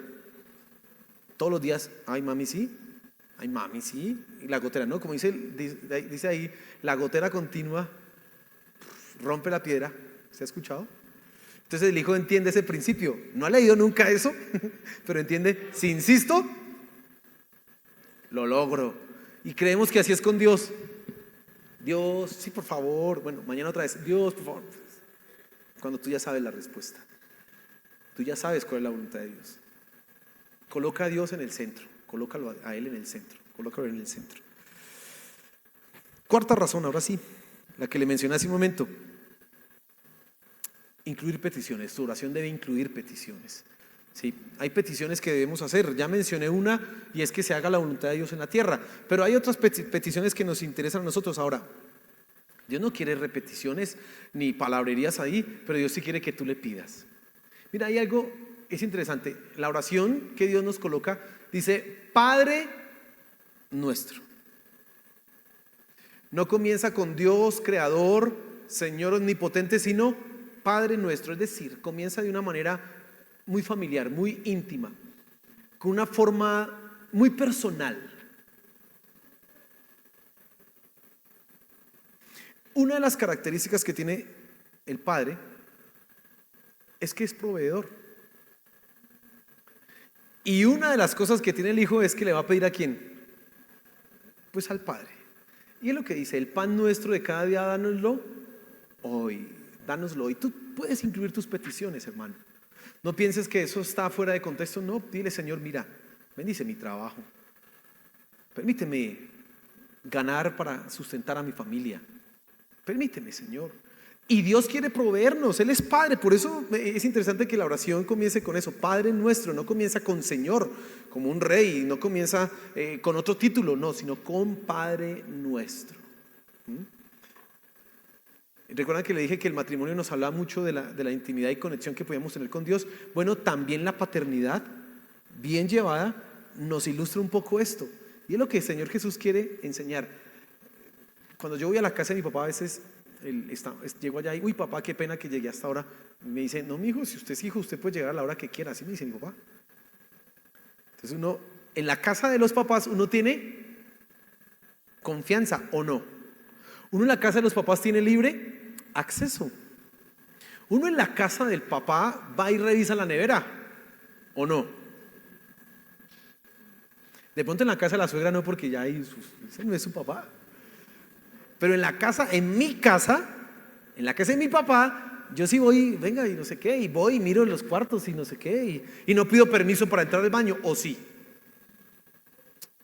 Todos los días: ay mami sí, ay mami sí, y la gotera, ¿no? Como dice ahí, la gotera continua rompe la piedra. ¿Se ha escuchado? Entonces el hijo entiende ese principio. No ha leído nunca eso, pero entiende: si insisto, lo logro. Y creemos que así es con Dios. Dios, sí, por favor. Bueno, mañana otra vez: Dios, por favor. Cuando tú ya sabes la respuesta, tú ya sabes cuál es la voluntad de Dios. Coloca a Dios en el centro, colócalo a Él en el centro, colócalo en el centro. Cuarta razón, ahora sí, la que le mencioné hace un momento: incluir peticiones. Tu oración debe incluir peticiones. ¿Sí? Hay peticiones que debemos hacer. Ya mencioné una, y es que se haga la voluntad de Dios en la tierra. Pero hay otras peticiones que nos interesan a nosotros. Ahora, Dios no quiere repeticiones ni palabrerías ahí, pero Dios sí quiere que tú le pidas. Mira, hay algo, es interesante. La oración que Dios nos coloca dice: Padre nuestro. No comienza con Dios creador, Señor omnipotente, sino Padre nuestro. Es decir, comienza de una manera muy familiar, muy íntima, con una forma muy personal. Una de las características que tiene el Padre es que es proveedor. Y una de las cosas que tiene el Hijo es que le va a pedir ¿a quién? Pues al Padre. Y es lo que dice: el pan nuestro de cada día dánoslo hoy. Dánoslo hoy. Tú puedes incluir tus peticiones, hermano. No pienses que eso está fuera de contexto. No, dile: Señor, mira, bendice mi trabajo. Permíteme ganar para sustentar a mi familia. Permíteme, Señor. Y Dios quiere proveernos, Él es Padre. Por eso es interesante que la oración comience con eso, Padre nuestro. No comienza con Señor, como un rey, no comienza con otro título, no, sino con Padre nuestro. ¿Recuerdan que le dije que el matrimonio nos hablaba mucho de la intimidad y conexión que podíamos tener con Dios? Bueno, también la paternidad, bien llevada, nos ilustra un poco esto. Y es lo que el Señor Jesús quiere enseñar. Cuando yo voy a la casa de mi papá, a veces llego allá y, uy, papá, qué pena que llegué hasta ahora. Me dice, no, mi hijo, si usted es hijo, usted puede llegar a la hora que quiera. Así me dice mi papá. Entonces uno, en la casa de los papás, uno tiene confianza o no. Uno en la casa de los papás tiene libre acceso. Uno en la casa del papá va y revisa la nevera o no. De pronto en la casa de la suegra no, porque ya ese no es su papá. Pero en la casa, en la casa de mi papá, yo sí voy, venga, y no sé qué, y voy y miro los cuartos y no sé qué, y no pido permiso para entrar al baño, o sí.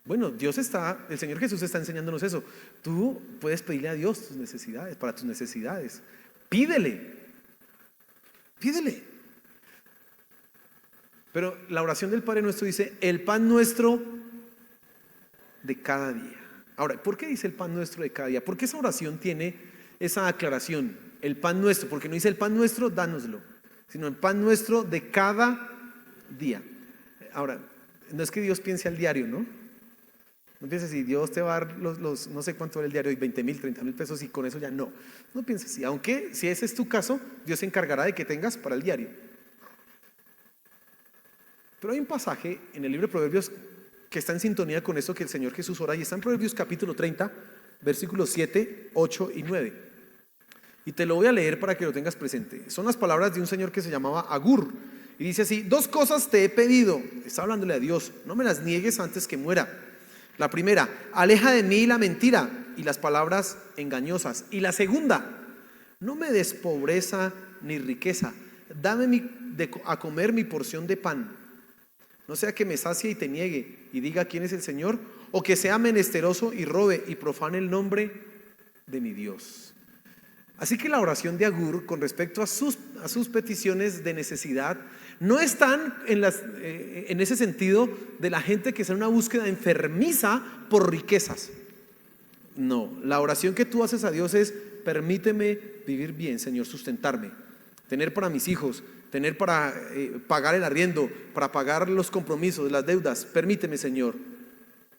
Bueno, el Señor Jesús está enseñándonos eso. Tú puedes pedirle a Dios tus necesidades, para tus necesidades. Pídele. Pero la oración del Padre Nuestro dice, el pan nuestro de cada día. Ahora, ¿por qué dice el pan nuestro de cada día? ¿Por qué esa oración tiene esa aclaración? El pan nuestro, porque no dice el pan nuestro, dánoslo, sino el pan nuestro de cada día. Ahora, no es que Dios piense al diario, ¿no? No pienses si Dios te va a dar no sé cuánto vale el diario, 20,000, 30,000 pesos y con eso ya no. No pienses así, aunque si ese es tu caso, Dios se encargará de que tengas para el diario. Pero hay un pasaje en el libro de Proverbios que está en sintonía con eso que el Señor Jesús ora, y está en Proverbios capítulo 30, versículos 7, 8 y 9. Y te lo voy a leer para que lo tengas presente. Son las palabras de un señor que se llamaba Agur. Y dice así: 2 cosas te he pedido. Está hablándole a Dios. No me las niegues antes que muera. La primera, aleja de mí la mentira y las palabras engañosas. Y la segunda, no me des pobreza ni riqueza. Dame a comer mi porción de pan. No sea que me sacie y te niegue y diga quién es el Señor, o que sea menesteroso y robe y profane el nombre de mi Dios. Así que la oración de Agur con respecto a sus peticiones de necesidad no están en ese sentido de la gente que está en una búsqueda enfermiza por riquezas. No, la oración que tú haces a Dios es: permíteme vivir bien, Señor, sustentarme, tener para mis hijos, tener para pagar el arriendo, para pagar los compromisos, las deudas. Permíteme, Señor.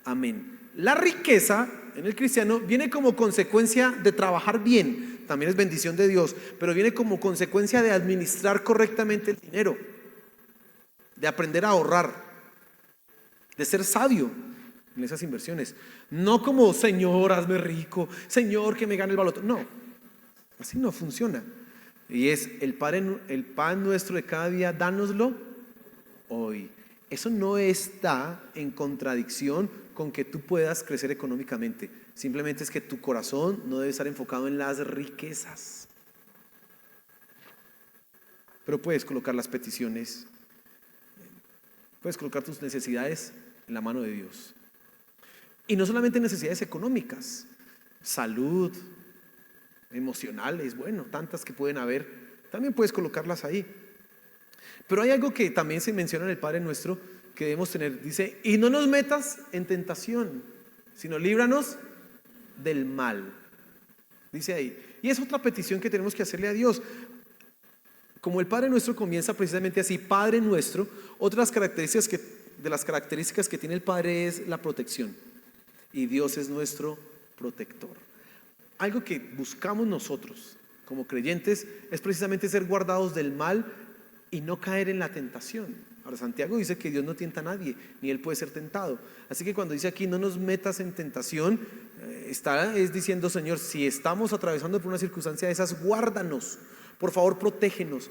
Amén. La riqueza en el cristiano viene como consecuencia de trabajar bien. También es bendición de Dios, pero viene como consecuencia de administrar correctamente el dinero, de aprender a ahorrar, de ser sabio en esas inversiones. No como: Señor, hazme rico, Señor, que me gane el baloto. No, así no funciona. Y es el pan nuestro de cada día, dánoslo hoy. Eso no está en contradicción con que tú puedas crecer económicamente. Simplemente es que tu corazón no debe estar enfocado en las riquezas. Pero puedes colocar las peticiones, puedes colocar tus necesidades en la mano de Dios. Y no solamente necesidades económicas, salud, emocionales, bueno, tantas que pueden haber, también puedes colocarlas ahí. Pero hay algo que también se menciona en el Padre Nuestro que debemos tener. Dice: y no nos metas en tentación, sino líbranos del mal. Dice ahí. Y es otra petición que tenemos que hacerle a Dios. Como el Padre Nuestro comienza precisamente así, Padre Nuestro, de las características que tiene el Padre es la protección. Y Dios es nuestro protector. Algo que buscamos nosotros como creyentes es precisamente ser guardados del mal y no caer en la tentación. Ahora, Santiago dice que Dios no tienta a nadie, ni él puede ser tentado. Así que cuando dice aquí: no nos metas en tentación, es diciendo: Señor, si estamos atravesando por una circunstancia de esas, guárdanos, por favor, protégenos,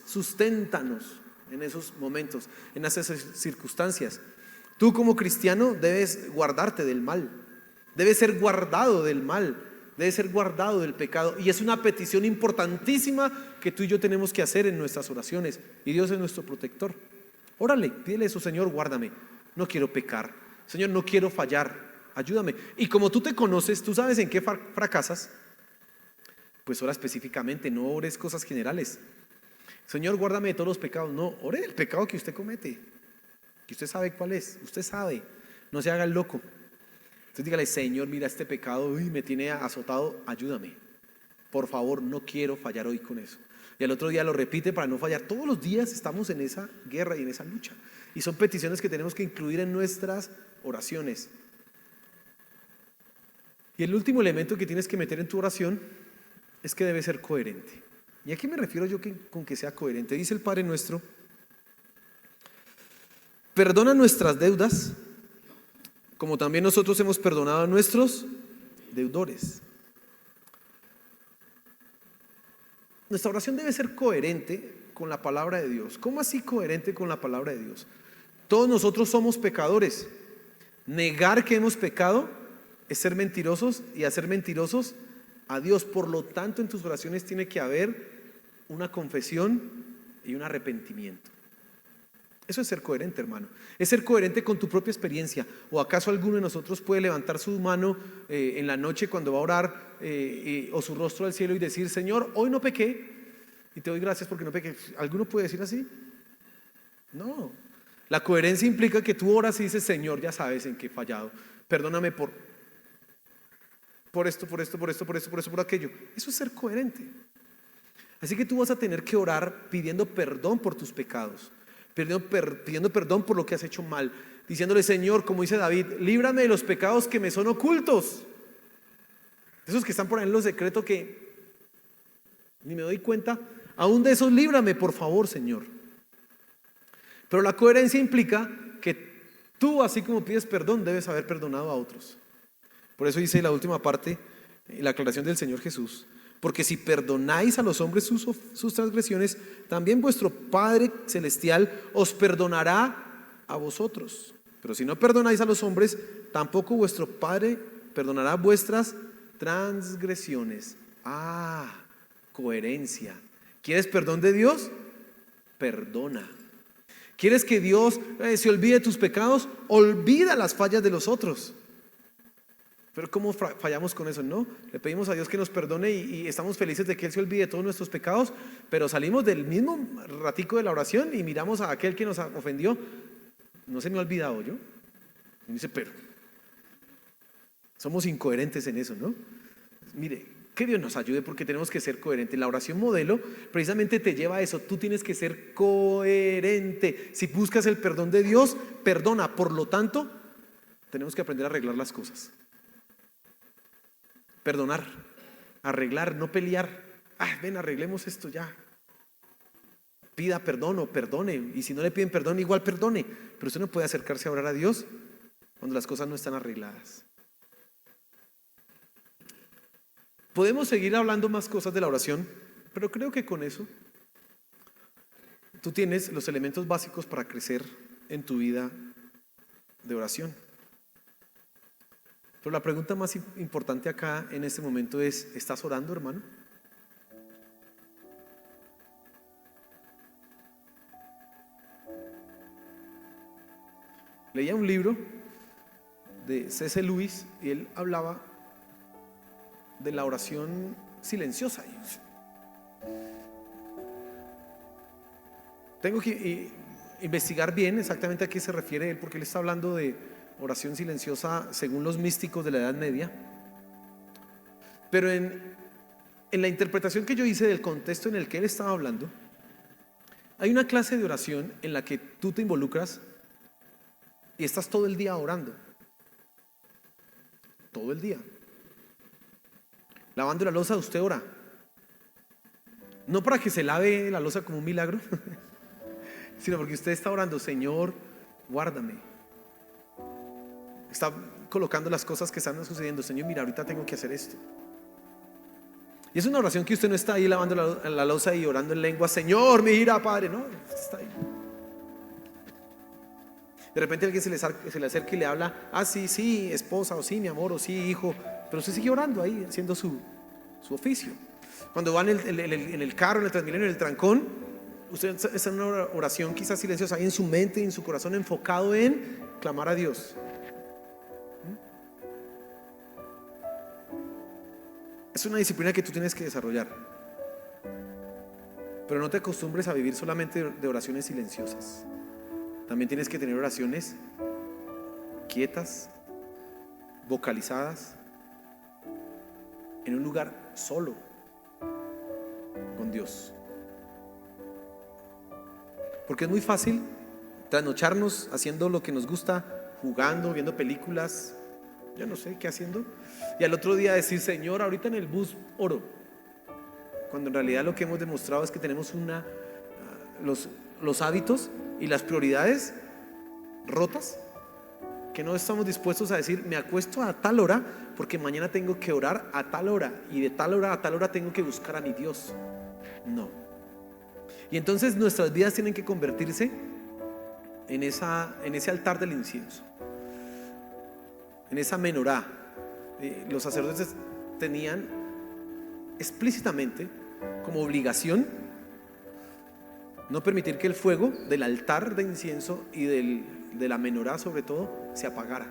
susténtanos en esos momentos, en esas circunstancias. Tú como cristiano debes guardarte del mal, debes ser guardado del mal, debe ser guardado del pecado. Y es una petición importantísima que tú y yo tenemos que hacer en nuestras oraciones. Y Dios es nuestro protector. Órale, pídele eso: Señor, guárdame, no quiero pecar, Señor, no quiero fallar, ayúdame. Y como tú te conoces, tú sabes en qué fracasas, pues ora específicamente, no ores cosas generales. Señor, guárdame de todos los pecados. No, ore el pecado que usted comete, que usted sabe cuál es, usted sabe, no se haga el loco. Entonces dígale: Señor, mira este pecado, me tiene azotado, ayúdame. Por favor, no quiero fallar hoy con eso. Y al otro día lo repite para no fallar. Todos los días estamos en esa guerra y en esa lucha. Y son peticiones que tenemos que incluir en nuestras oraciones. Y el último elemento que tienes que meter en tu oración es que debe ser coherente. ¿Y a qué me refiero yo con que sea coherente? Dice el Padre Nuestro: perdona nuestras deudas, como también nosotros hemos perdonado a nuestros deudores. Nuestra oración debe ser coherente con la palabra de Dios. ¿Cómo así coherente con la palabra de Dios? Todos nosotros somos pecadores. Negar que hemos pecado es ser mentirosos, y hacer mentirosos a Dios. Por lo tanto, en tus oraciones tiene que haber una confesión y un arrepentimiento. Eso es ser coherente, hermano. Es ser coherente con tu propia experiencia. ¿O acaso alguno de nosotros puede levantar su mano en la noche cuando va a orar o su rostro al cielo y decir: Señor, hoy no pequé y te doy gracias porque no pequé? ¿Alguno puede decir así? No. La coherencia implica que tú oras y dices: Señor, ya sabes en qué he fallado. Perdóname por esto, por esto, por esto, por esto, por eso, por aquello. Eso es ser coherente. Así que tú vas a tener que orar pidiendo perdón por tus pecados, pidiendo perdón por lo que has hecho mal, diciéndole: Señor, como dice David, líbrame de los pecados que me son ocultos, esos que están por ahí en lo secreto que ni me doy cuenta. Aún de esos líbrame, por favor, Señor. Pero la coherencia implica que tú, así como pides perdón, debes haber perdonado a otros. Por eso dice la última parte, la aclaración del Señor Jesús: porque si perdonáis a los hombres sus transgresiones, también vuestro Padre Celestial os perdonará a vosotros. Pero si no perdonáis a los hombres, tampoco vuestro Padre perdonará vuestras transgresiones. Coherencia. ¿Quieres perdón de Dios? Perdona. ¿Quieres que Dios se olvide de tus pecados? Olvida las fallas de los otros. Pero ¿cómo fallamos con eso? No, le pedimos a Dios que nos perdone y estamos felices de que Él se olvide de todos nuestros pecados, pero salimos del mismo ratico de la oración y miramos a aquel que nos ofendió. No se me ha olvidado yo. Y dice: pero somos incoherentes en eso, ¿no? Mire, que Dios nos ayude, porque tenemos que ser coherentes. La oración modelo precisamente te lleva a eso. Tú tienes que ser coherente. Si buscas el perdón de Dios, perdona. Por lo tanto, tenemos que aprender a arreglar las cosas. Perdonar, arreglar, no pelear. Ven, arreglemos esto ya. Pida perdón o perdone. Y si no le piden perdón, igual perdone. Pero usted no puede acercarse a orar a Dios cuando las cosas no están arregladas. Podemos seguir hablando más cosas de la oración, pero creo que con eso tú tienes los elementos básicos para crecer en tu vida de oración. Pero la pregunta más importante acá en este momento es: ¿estás orando, hermano? Leía un libro de C.S. Lewis y él hablaba de la oración silenciosa. Tengo que investigar bien exactamente a qué se refiere él, porque él está hablando de oración silenciosa según los místicos de la Edad Media. Pero en la interpretación que yo hice del contexto en el que él estaba hablando, hay una clase de oración en la que tú te involucras y estás todo el día orando. Todo el día. Lavando la loza, usted ora. No para que se lave la loza como un milagro, sino porque usted está orando: Señor, guárdame. Está colocando las cosas que están sucediendo. Señor, mira, ahorita tengo que hacer esto. Y es una oración que usted no está ahí lavando la loza y orando en lengua: Señor, mira, Padre. No, está ahí. De repente alguien se le acerca y le habla: sí, esposa, o sí, mi amor, o sí, hijo. Pero usted sigue orando ahí, haciendo su oficio. Cuando va en el carro, en el Transmilenio, en el trancón, usted está en una oración quizás silenciosa ahí en su mente y en su corazón, enfocado en clamar a Dios. Es una disciplina que tú tienes que desarrollar. Pero no te acostumbres a vivir solamente de oraciones silenciosas. También tienes que tener oraciones quietas, vocalizadas, en un lugar solo con Dios. Porque es muy fácil trasnocharnos haciendo lo que nos gusta, jugando, viendo películas, yo no sé qué haciendo, y al otro día decir: Señor, ahorita en el bus oro, cuando en realidad lo que hemos demostrado es que tenemos los hábitos y las prioridades rotas, que no estamos dispuestos a decir: me acuesto a tal hora porque mañana tengo que orar a tal hora, y de tal hora a tal hora tengo que buscar a mi Dios. No. Y entonces nuestras vidas tienen que convertirse en ese altar del incienso, en esa menorá. Los sacerdotes tenían explícitamente como obligación no permitir que el fuego del altar de incienso y de la menorá, sobre todo, se apagara.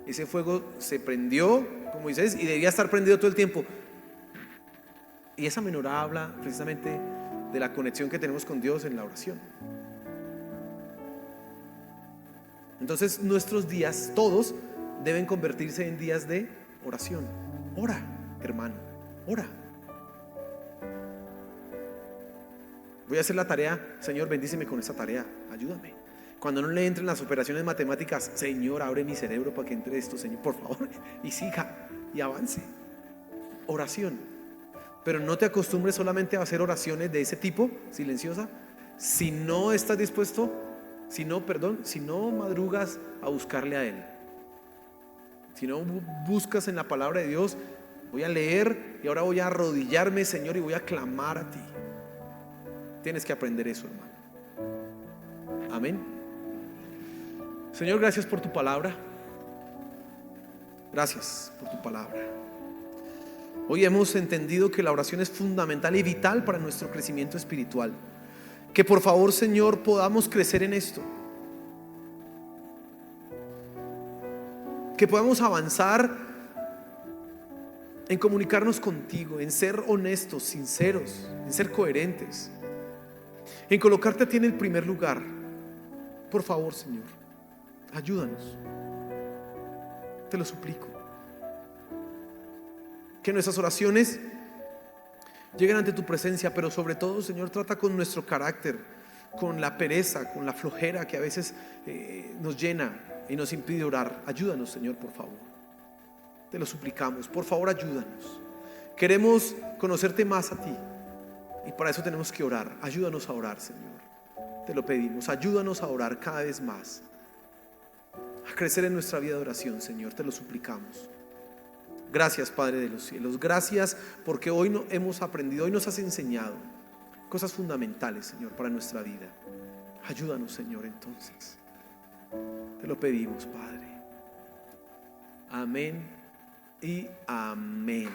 Ese fuego se prendió, como dices, y debía estar prendido todo el tiempo. Y esa menorá habla precisamente de la conexión que tenemos con Dios en la oración. Entonces nuestros días, todos, deben convertirse en días de oración. Ora, hermano, ora. Voy a hacer la tarea: Señor, bendíceme con esa tarea, ayúdame. Cuando no le entren las operaciones matemáticas: Señor, abre mi cerebro para que entre esto, Señor, por favor, y siga y avance. Oración. Pero no te acostumbres solamente a hacer oraciones de ese tipo, silenciosa, si no estás dispuesto, si no madrugas a buscarle a Él, si no buscas en la palabra de Dios: voy a leer y ahora voy a arrodillarme, Señor, y voy a clamar a ti. Tienes que aprender eso, hermano. Amén. Señor, gracias por tu palabra. Gracias por tu palabra. Hoy hemos entendido que la oración es fundamental y vital para nuestro crecimiento espiritual. Que por favor, Señor, podamos crecer en esto. Que podamos avanzar en comunicarnos contigo, en ser honestos, sinceros, en ser coherentes, en colocarte a ti en el primer lugar. Por favor, Señor, ayúdanos. Te lo suplico. Que nuestras oraciones lleguen ante tu presencia, pero sobre todo, Señor, trata con nuestro carácter, con la pereza, con la flojera que a veces nos llena y nos impide orar. Ayúdanos, Señor, por favor. Te lo suplicamos, por favor, ayúdanos. Queremos conocerte más a ti y para eso tenemos que orar. Ayúdanos a orar, Señor. Te lo pedimos, ayúdanos a orar cada vez más, a crecer en nuestra vida de oración, Señor. Te lo suplicamos. Gracias, Padre de los cielos. Gracias porque hoy hemos aprendido, hoy nos has enseñado cosas fundamentales, Señor, para nuestra vida. Ayúdanos, Señor, entonces. Te lo pedimos, Padre. Amén y amén.